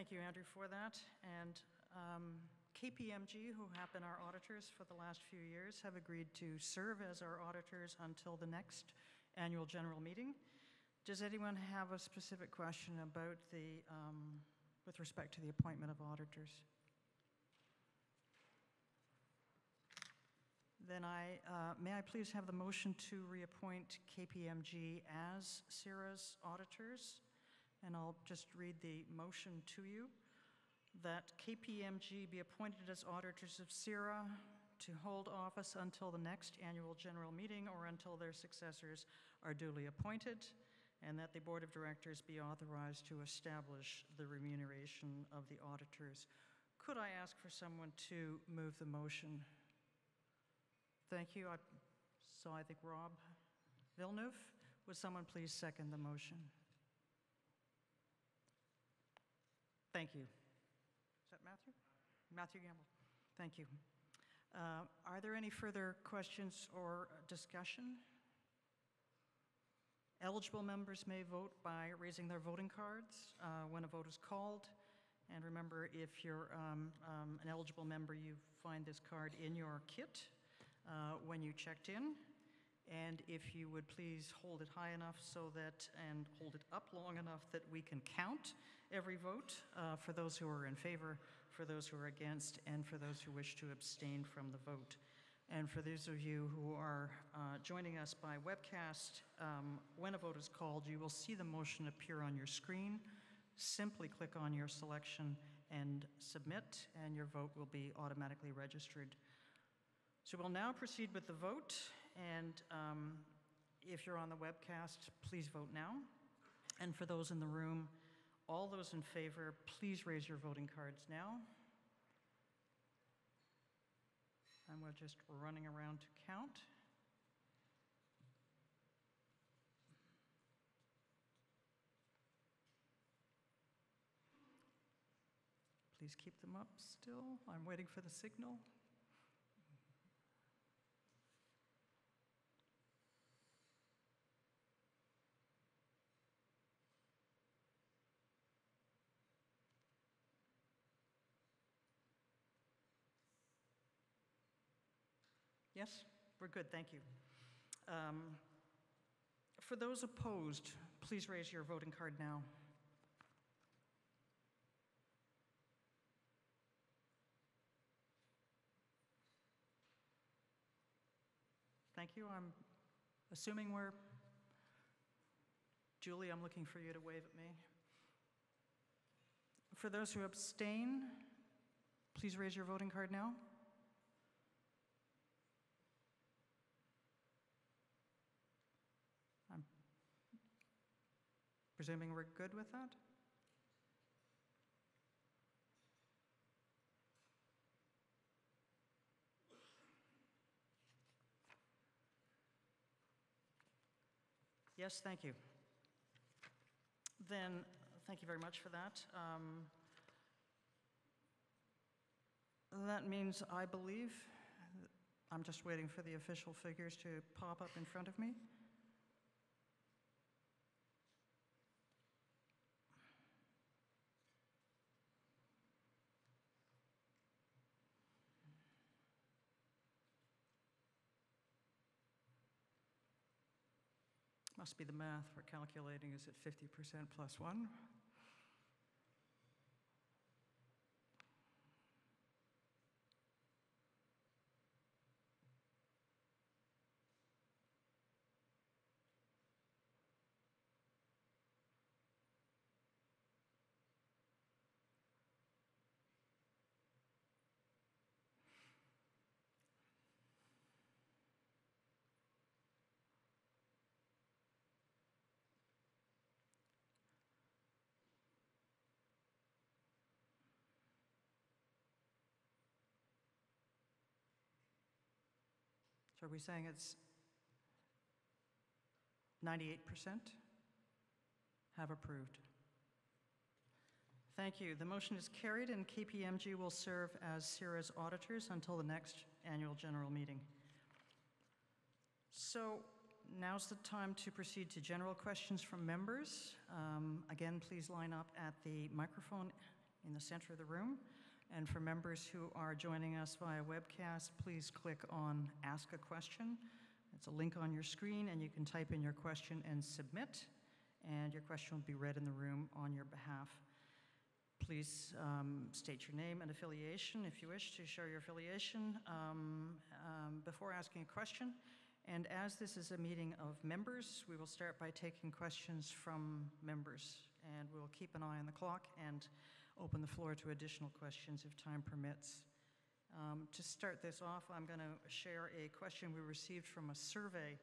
Thank you, Andrew, for that. And KPMG, who have been our auditors for the last few years, have agreed to serve as our auditors until the next annual general meeting. Does anyone have a specific question about the, with respect to the appointment of auditors? Then may I please have the motion to reappoint KPMG as CIRA's auditors? And I'll just read the motion to you. That KPMG be appointed as auditors of CIRA to hold office until the next annual general meeting or until their successors are duly appointed, and that the Board of Directors be authorized to establish the remuneration of the auditors. Could I ask for someone to move the motion? Thank you. I think Rob Villeneuve. Would someone please second the motion? Thank you. Is that Matthew? Matthew Gamble. Thank you. Are there any further questions or discussion? Eligible members may vote by raising their voting cards when a vote is called. And remember, if you're an eligible member, you find this card in your kit when you checked in. And if you would please hold it high enough so that, and hold it up long enough that we can count every vote for those who are in favor, for those who are against, and for those who wish to abstain from the vote. And for those of you who are joining us by webcast, when a vote is called, you will see the motion appear on your screen. Simply click on your selection and submit, and your vote will be automatically registered. So we'll now proceed with the vote, and if you're on the webcast, please vote now. And for those in the room, all those in favor, please raise your voting cards now. And we're just running around to count. Please keep them up still. I'm waiting for the signal. Yes, we're good, thank you. For those opposed, please raise your voting card now. Thank you. I'm assuming we're, Julie, I'm looking for you to wave at me. For those who abstain, please raise your voting card now. I'm presuming we're good with that? Yes, thank you. Then, thank you very much for that. That means, I believe, I'm just waiting for the official figures to pop up in front of me. Must be the math we're calculating is at 50% plus 1. So are we saying it's 98% have approved? Thank you. The motion is carried, and KPMG will serve as CIRA's auditors until the next annual general meeting. So now's the time to proceed to general questions from members. Again, please line up at the microphone in the center of the room. And for members who are joining us via webcast, please click on Ask a Question. It's a link on your screen, and you can type in your question and submit, and your question will be read in the room on your behalf. Please state your name and affiliation if you wish to share your affiliation before asking a question. And as this is a meeting of members, we will start by taking questions from members, and we'll keep an eye on the clock and open the floor to additional questions if time permits. To start this off, I'm going to share a question we received from a survey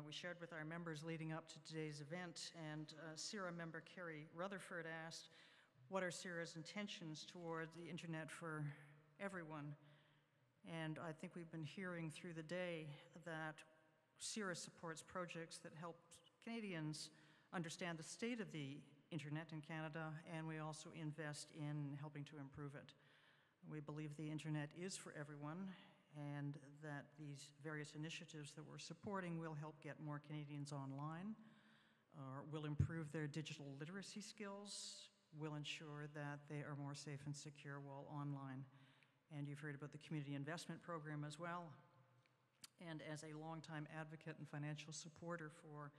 we shared with our members leading up to today's event, and CIRA member Carrie Rutherford asked, what are CIRA's intentions toward the internet for everyone? And I think we've been hearing through the day that CIRA supports projects that help Canadians understand the state of the internet in Canada, and we also invest in helping to improve it. We believe the internet is for everyone, and that these various initiatives that we're supporting will help get more Canadians online, will improve their digital literacy skills, will ensure that they are more safe and secure while online. And you've heard about the Community Investment Program as well. And as a longtime advocate and financial supporter for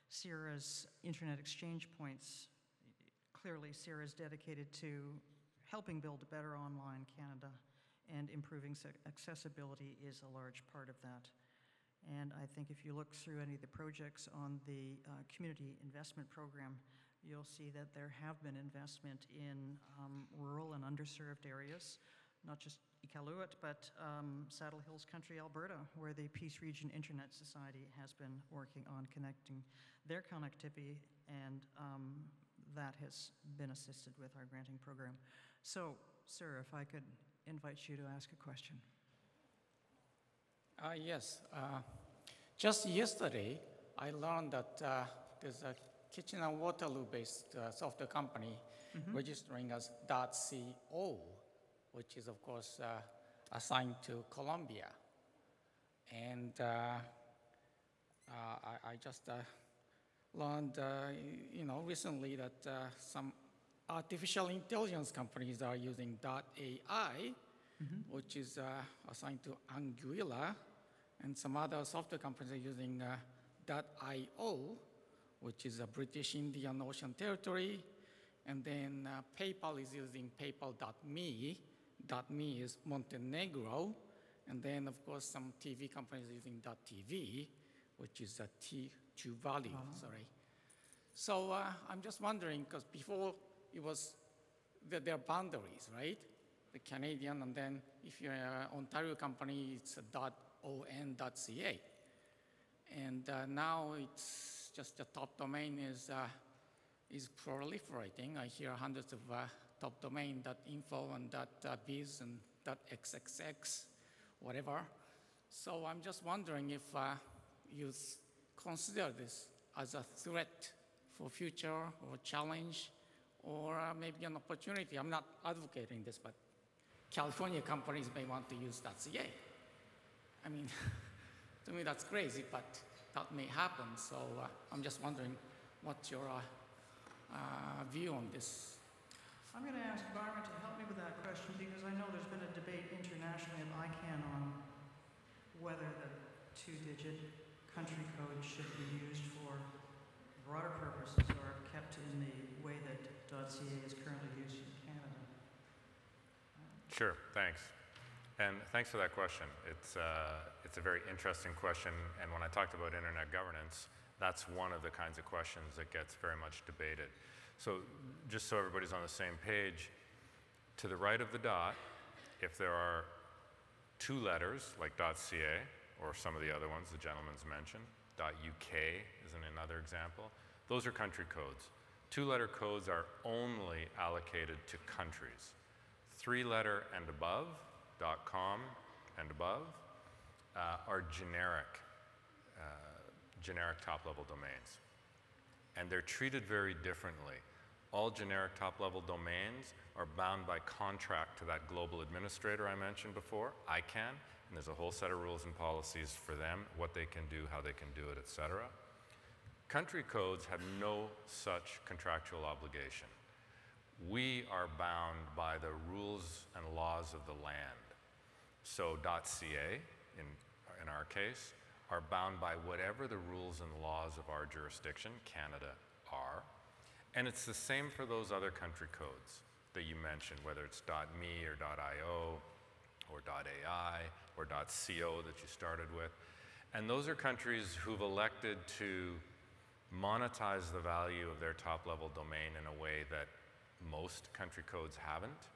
CIRA's Internet Exchange Points, clearly CIRA is dedicated to helping build a better online Canada, and improving accessibility is a large part of that. And I think if you look through any of the projects on the Community Investment Program, you'll see that there have been investment in rural and underserved areas, not just Iqaluit, but Saddle Hills Country, Alberta, where the Peace Region Internet Society has been working on connecting their connectivity, and that has been assisted with our granting program. So, sir, if I could invite you to ask a question. Yes. Just yesterday, I learned that there's a Kitchener-Waterloo-based software company registering as .co, which is, of course, assigned to Colombia. And I just learned, recently that some artificial intelligence companies are using .ai, which is assigned to Anguilla, and some other software companies are using .io, which is a British Indian Ocean Territory, and then PayPal is using PayPal.me. .me is Montenegro, and then of course some TV companies are using .tv, which is Tuvalu, sorry. So I'm just wondering, because before it was, there are boundaries, right? The Canadian, and then if you're an Ontario company, it's a .on.ca. And now it's just the top domain is proliferating. I hear hundreds of top domain .info and .biz and .xxx, whatever. So I'm just wondering if you consider this as a threat for future or challenge, or maybe an opportunity. I'm not advocating this, but California companies may want to use .ca. I mean, to me that's crazy, but that may happen. So I'm just wondering what's your view on this? I'm going to ask Byron to help me with that question, because I know there's been a debate internationally at ICANN on whether the two-digit country code should be used for broader purposes or kept in the way that .ca is currently used in Canada. Sure, thanks. And thanks for that question. It's a very interesting question, and when I talked about internet governance, that's one of the kinds of questions that gets very much debated. So just so everybody's on the same page, to the right of the dot, if there are two letters, like .ca, or some of the other ones the gentleman's mentioned, .uk is another example, those are country codes. Two-letter codes are only allocated to countries. Three-letter and above, .com and above, are generic top-level domains. And they're treated very differently. All generic top-level domains are bound by contract to that global administrator I mentioned before, ICANN, and there's a whole set of rules and policies for them, what they can do, how they can do it, etc. Country codes have no such contractual obligation. we are bound by the rules and laws of the land. So .ca, in our case, are bound by whatever the rules and laws of our jurisdiction, Canada, are. And it's the same for those other country codes that you mentioned, whether it's .me or .io or .ai or .co that you started with. And those are countries who've elected to monetize the value of their top-level domain in a way that most country codes haven't.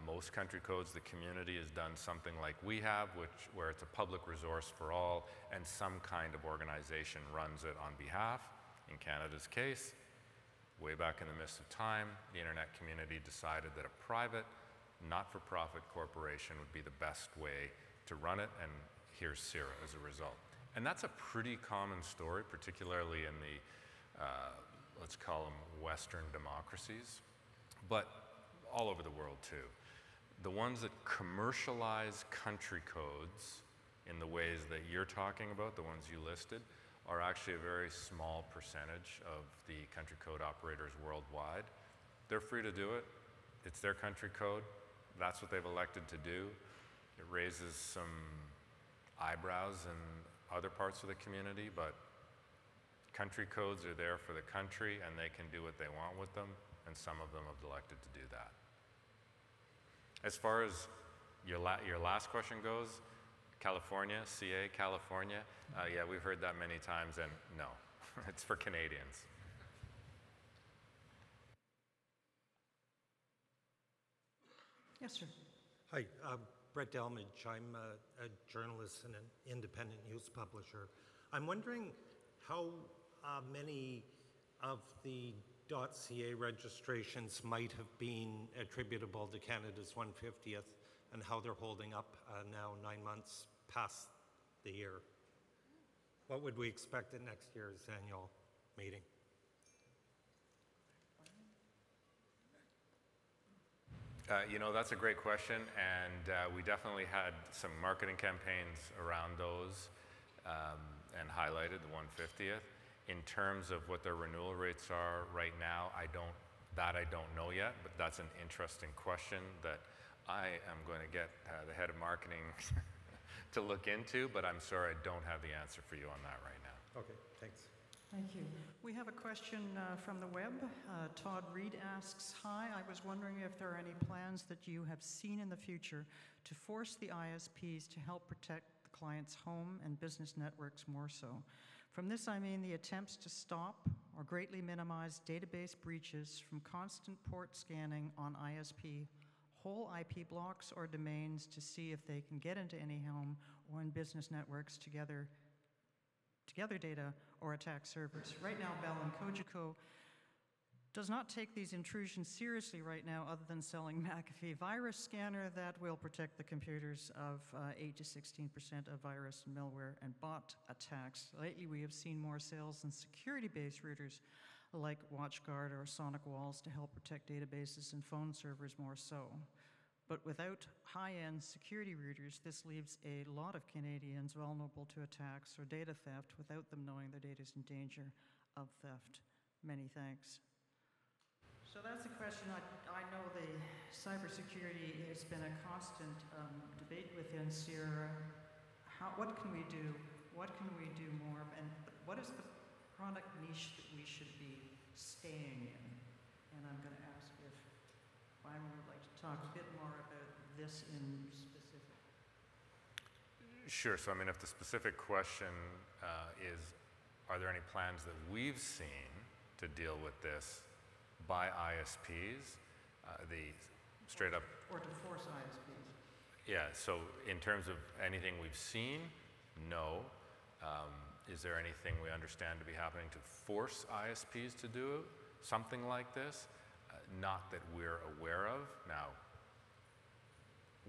Most country codes, the community has done something like we have, where it's a public resource for all, and some kind of organization runs it on behalf. In Canada's case, way back in the midst of time, the internet community decided that a private, not-for-profit corporation would be the best way to run it, and here's CIRA as a result. And that's a pretty common story, particularly in the, let's call them Western democracies, but all over the world too. The ones that commercialize country codes in the ways that you're talking about, the ones you listed, are actually a very small percentage of the country code operators worldwide. They're free to do it. It's their country code. That's what they've elected to do. It raises some eyebrows in other parts of the community, but country codes are there for the country, and they can do what they want with them, and some of them have elected to do that. As far as your last question goes, California, CA, California, yeah, we've heard that many times, and no, it's for Canadians. Yes, sir. Hi, Brett Delmage. I'm a journalist and an independent news publisher. I'm wondering how many of the .ca registrations might have been attributable to Canada's 150th and how they're holding up now 9 months past the year. What would we expect at next year's annual meeting? You know, that's a great question, and we definitely had some marketing campaigns around those and highlighted the 150th. In terms of what their renewal rates are right now, I don't know yet, but that's an interesting question that I am going to get the head of marketing to look into, but I'm sorry I don't have the answer for you on that right now. Okay, thanks. Thank you. We have a question from the web. Todd Reed asks, hi, I was wondering if there are any plans that you have seen in the future to force the ISPs to help protect the client's home and business networks more so. From this, I mean the attempts to stop or greatly minimize database breaches from constant port scanning on ISP whole IP blocks or domains to see if they can get into any home or in business networks to gather data or attack servers. Right now, Bell and Cogeco does not take these intrusions seriously right now, other than selling McAfee virus scanner that will protect the computers of 8 to 16% of virus, malware, and bot attacks. Lately, we have seen more sales in security-based routers like WatchGuard or Sonic Walls to help protect databases and phone servers more so. But without high-end security routers, this leaves a lot of Canadians vulnerable to attacks or data theft without them knowing their data is in danger of theft. Many thanks. So that's a question. I know the cybersecurity has been a constant debate within CIRA. What can we do? What can we do more? And what is the product niche that we should be staying in? And I'm going to ask if Byron would like to talk a bit more about this in specific. Sure. So, I mean, if the specific question is, are there any plans that we've seen to deal with this by ISPs, the straight up... Or to force ISPs. Yeah, so in terms of anything we've seen, no. Is there anything we understand to be happening to force ISPs to do something like this? Not that we're aware of. Now,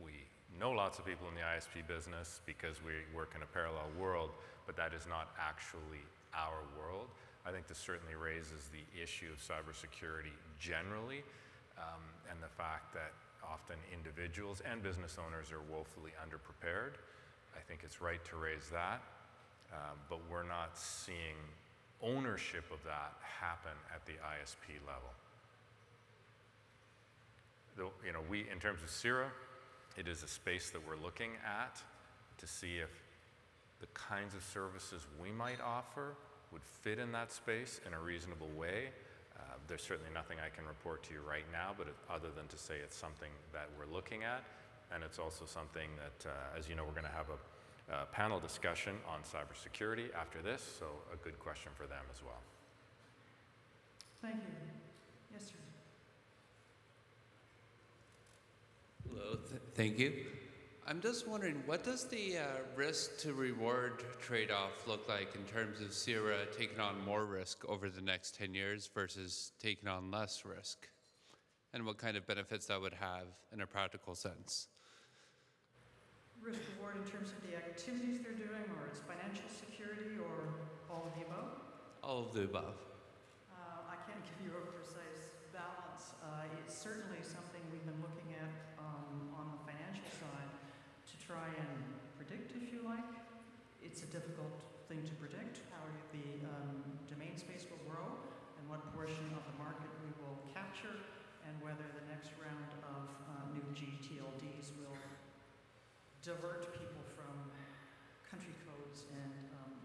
we know lots of people in the ISP business because we work in a parallel world, but that is not actually our world. I think this certainly raises the issue of cybersecurity generally, and the fact that often individuals and business owners are woefully underprepared. I think it's right to raise that, but we're not seeing ownership of that happen at the ISP level. in terms of CIRA, it is a space that we're looking at to see if the kinds of services we might offer would fit in that space in a reasonable way. There's certainly nothing I can report to you right now, but other than to say it's something that we're looking at, and it's also something that, as you know, we're going to have a panel discussion on cybersecurity after this, so a good question for them as well. Thank you. Yes, sir. Hello, thank you. I'm just wondering, what does the risk to reward trade-off look like in terms of CIRA taking on more risk over the next 10 years versus taking on less risk? And what kind of benefits that would have in a practical sense? Risk reward in terms of the activities they're doing, or its financial security, or all of the above? All of the above. I can't give you a precise balance. It's certainly something we've been looking at on the financial side to try and predict, if you like. It's a difficult thing to predict how the domain space will grow and what portion of the market we will capture, and whether the next round of new GTLDs will divert people from country codes and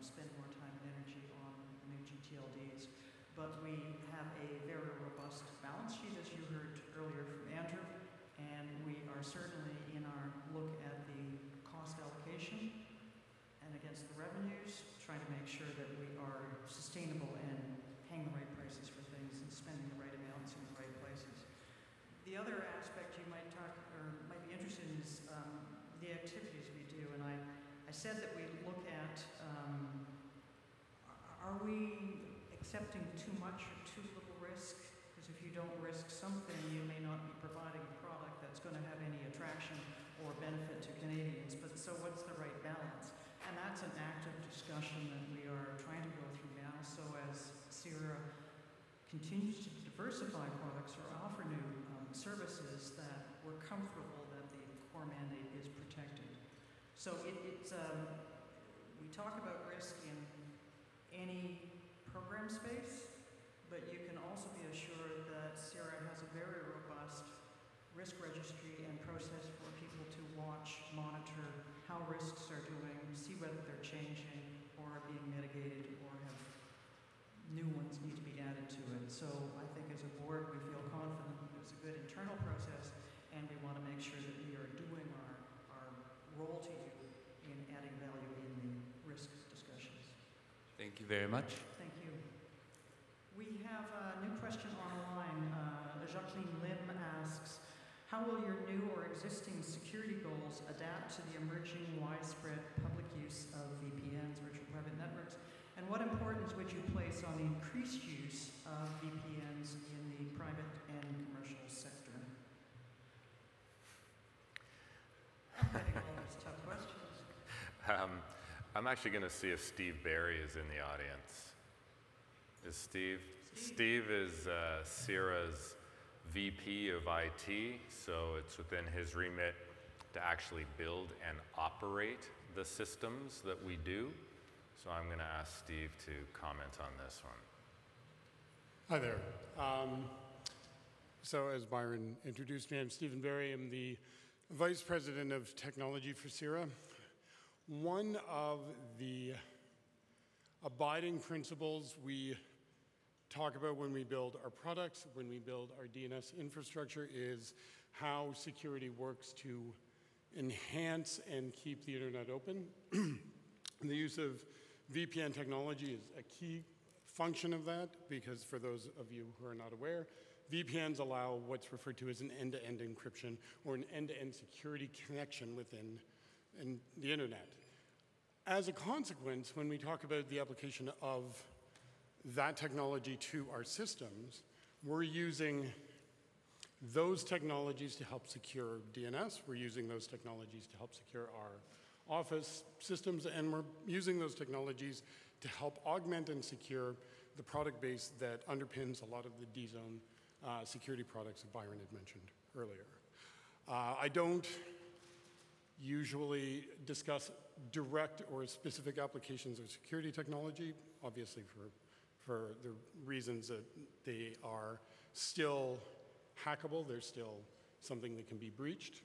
spend more time and energy on new GTLDs. But we have a very robust balance sheet, as you heard earlier from Andrew, and we are certainly in our look at the cost allocation and against the revenues, trying to make sure that we are sustainable and paying the right prices for things and spending the right amounts in the right places. The other aspect you might be interested in is the activities we do, and I said that we look at, are we accepting too much or too little risk? Because if you don't risk something, you may not be providing a product that's going to have any attraction or benefit to Canadians. But so what's the right balance? And that's an active discussion that we are trying to go through now. So as CIRA continues to diversify products or offer new services, that we're comfortable that the core mandate is protected. So we talk about risk in any program space, but you can also be assured that CIRA has a very robust risk registry and process for people to watch, monitor how risks are doing, see whether they're changing or are being mitigated or have new ones need to be added to it. So I think as a board we feel confident it's a good internal process, and we want to make sure that we are doing our role to you in adding value in the risk discussions. Thank you very much. Thank you. We have a new question online. Jacqueline Lim asks, how will your new or existing security goals adapt to the emerging widespread public use of VPNs, virtual private networks, and what importance would you place on the increased use of VPNs in the private and commercial sector? I'm getting all these tough questions. I'm actually going to see if Steve Barry is in the audience. Is Steve? Steve is CIRA's VP of IT, so it's within his remit to actually build and operate the systems that we do. So I'm going to ask Steve to comment on this one. Hi there. So as Byron introduced me, I'm Stephen Barry. I'm the Vice President of Technology for CIRA. One of the abiding principles we talk about when we build our products, when we build our DNS infrastructure, is how security works to enhance and keep the internet open. The use of VPN technology is a key function of that, because for those of you who are not aware, VPNs allow what's referred to as an end-to-end encryption or an end-to-end security connection within the internet. As a consequence, when we talk about the application of that technology to our systems, we're using those technologies to help secure DNS, we're using those technologies to help secure our Office systems, and we're using those technologies to help augment and secure the product base that underpins a lot of the D-Zone security products that Byron had mentioned earlier. I don't usually discuss direct or specific applications of security technology, obviously for the reasons that they are still hackable, they're still something that can be breached.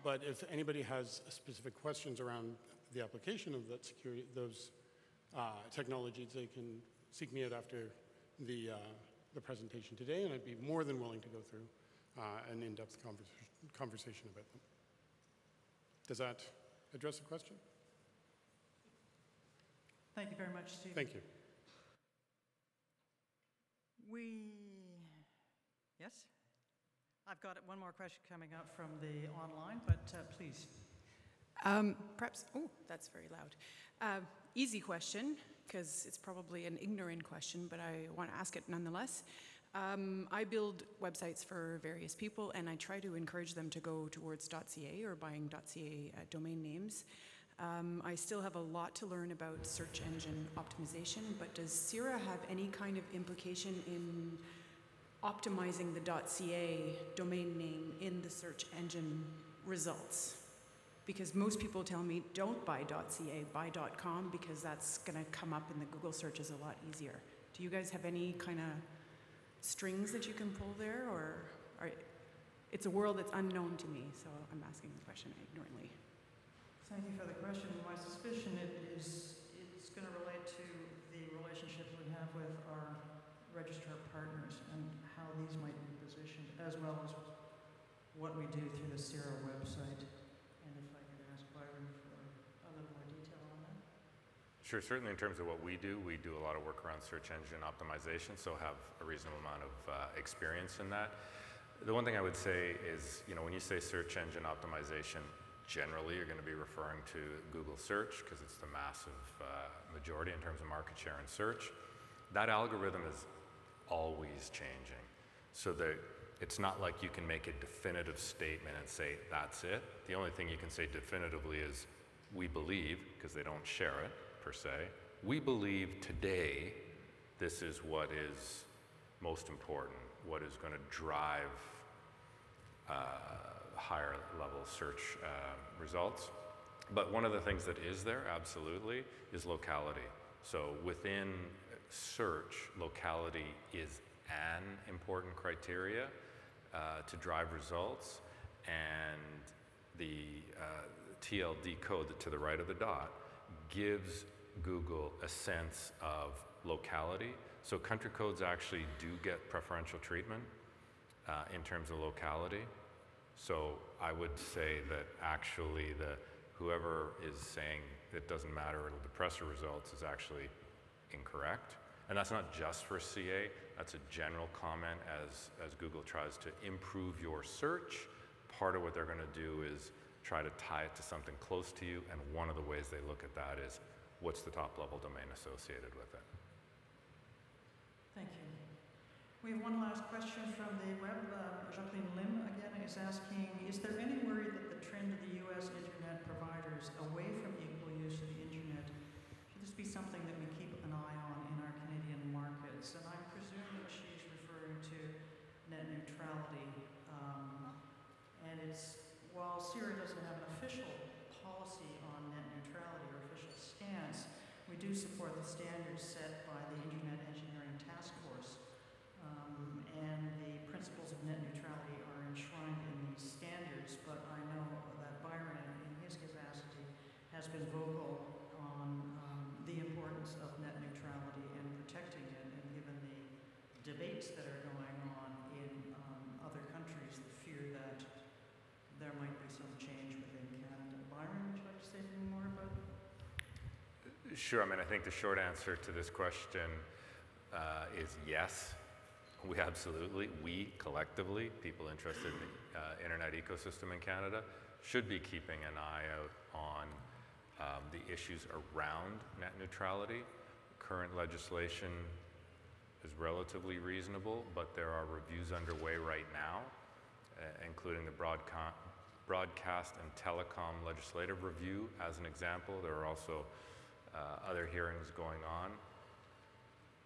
But if anybody has specific questions around the application of that security, those technologies, they can seek me out after the presentation today, and I'd be more than willing to go through an in-depth conversation about them. Does that address the question? Thank you very much, Steve. Thank you. Yes? I've got one more question coming up from the online, but please. Perhaps, oh, that's very loud. Easy question, because it's probably an ignorant question, but I want to ask it nonetheless. I build websites for various people, and I try to encourage them to go towards .ca or buying .ca domain names. I still have a lot to learn about search engine optimization, but does CIRA have any kind of implication in optimizing the .ca domain name in the search engine results? Because most people tell me, don't buy .ca, buy .com, because that's going to come up in the Google searches a lot easier. Do you guys have any kind of strings that you can pull there, or it's a world that's unknown to me, so I'm asking the question ignorantly. Thank you for the question. My suspicion it's going to relate to the relationship we have with our registrar partners and how these might be positioned, as well as what we do through the CIRA website. And if I could ask Byron for a little more detail on that. Sure, certainly in terms of what we do a lot of work around search engine optimization, so have a reasonable amount of experience in that. The one thing I would say is, when you say search engine optimization, generally you're going to be referring to Google search because it's the massive majority in terms of market share in search. That algorithm is always changing, so that it's not like you can make a definitive statement and say that's it. The only thing you can say definitively is we believe, because they don't share it per se, we believe today this is what is most important, what is going to drive higher level search results. But one of the things that is there, absolutely, is locality. So within search, locality is an important criteria to drive results, and the TLD code to the right of the dot gives Google a sense of locality. So country codes actually do get preferential treatment in terms of locality. So I would say that actually whoever is saying it doesn't matter, it'll depress your results, is actually incorrect. And that's not just for CA, that's a general comment as Google tries to improve your search. Part of what they're going to do is try to tie it to something close to you, and one of the ways they look at that is what's the top level domain associated with it. Thank you. We have one last question from the web. Jacqueline Lim again is asking, is there any worry that the trend of the U.S. internet providers away from equal use of the internet, should this be something that we keep an eye on in our Canadian markets? And I presume that she's referring to net neutrality. And while CIRA doesn't have an official policy on net neutrality or official stance, we do support the standards set by the Internet Engineering Task Force. And the principles of net neutrality are enshrined in these standards, but I know that Byron, in his capacity, has been vocal on the importance of net neutrality and protecting it, and given the debates that are going on in other countries, the fear that there might be some change within Canada. Byron, would you like to say anything more about it? Sure, I think the short answer to this question is yes. We collectively, people interested in the internet ecosystem in Canada, should be keeping an eye out on the issues around net neutrality. Current legislation is relatively reasonable, but there are reviews underway right now, including the Broadcast and Telecom Legislative Review as an example. There are also other hearings going on.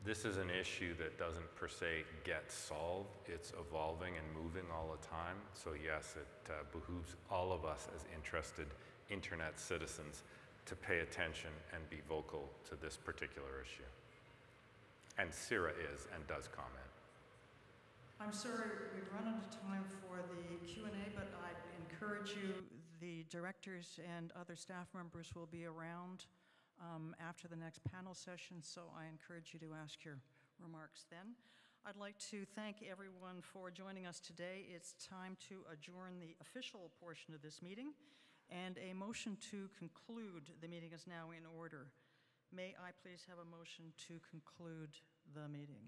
This is an issue that doesn't per se get solved. It's evolving and moving all the time. So yes, it behooves all of us as interested internet citizens to pay attention and be vocal to this particular issue. And CIRA is and does comment. I'm sorry, we've run out of time for the Q&A, but I encourage you, the directors and other staff members will be around after the next panel session, so I encourage you to ask your remarks then. I'd like to thank everyone for joining us today. It's time to adjourn the official portion of this meeting, and a motion to conclude the meeting is now in order. May I please have a motion to conclude the meeting?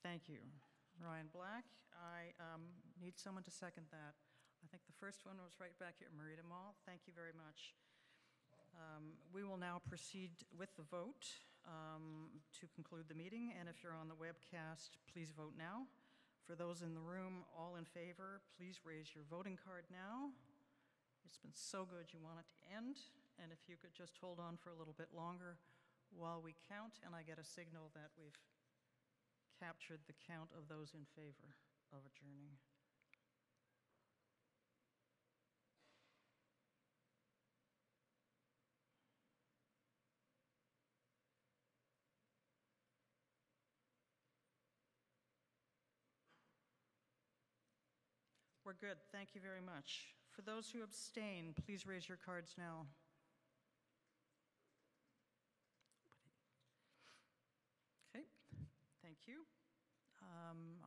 Thank you. Ryan Black, I need someone to second that. I think the first one was right back here, Marita Mall. Thank you very much. We will now proceed with the vote to conclude the meeting, and if you're on the webcast, please vote now. For those in the room, all in favor, please raise your voting card now. It's been so good, you want it to end, and if you could just hold on for a little bit longer while we count, and I get a signal that we've captured the count of those in favor of adjourning. We're good. Thank you very much. For those who abstain, please raise your cards now. Okay, thank you.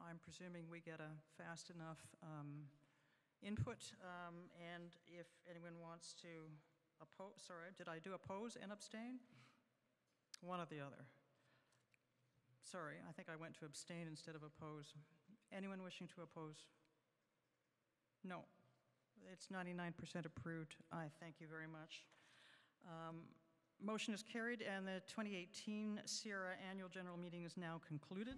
I'm presuming we get a fast enough input, and if anyone wants to oppose, sorry, did I do oppose and abstain? One or the other. Sorry, I think I went to abstain instead of oppose. Anyone wishing to oppose? No. It's 99% approved. I thank you very much. Motion is carried, and the 2018 CIRA Annual General Meeting is now concluded.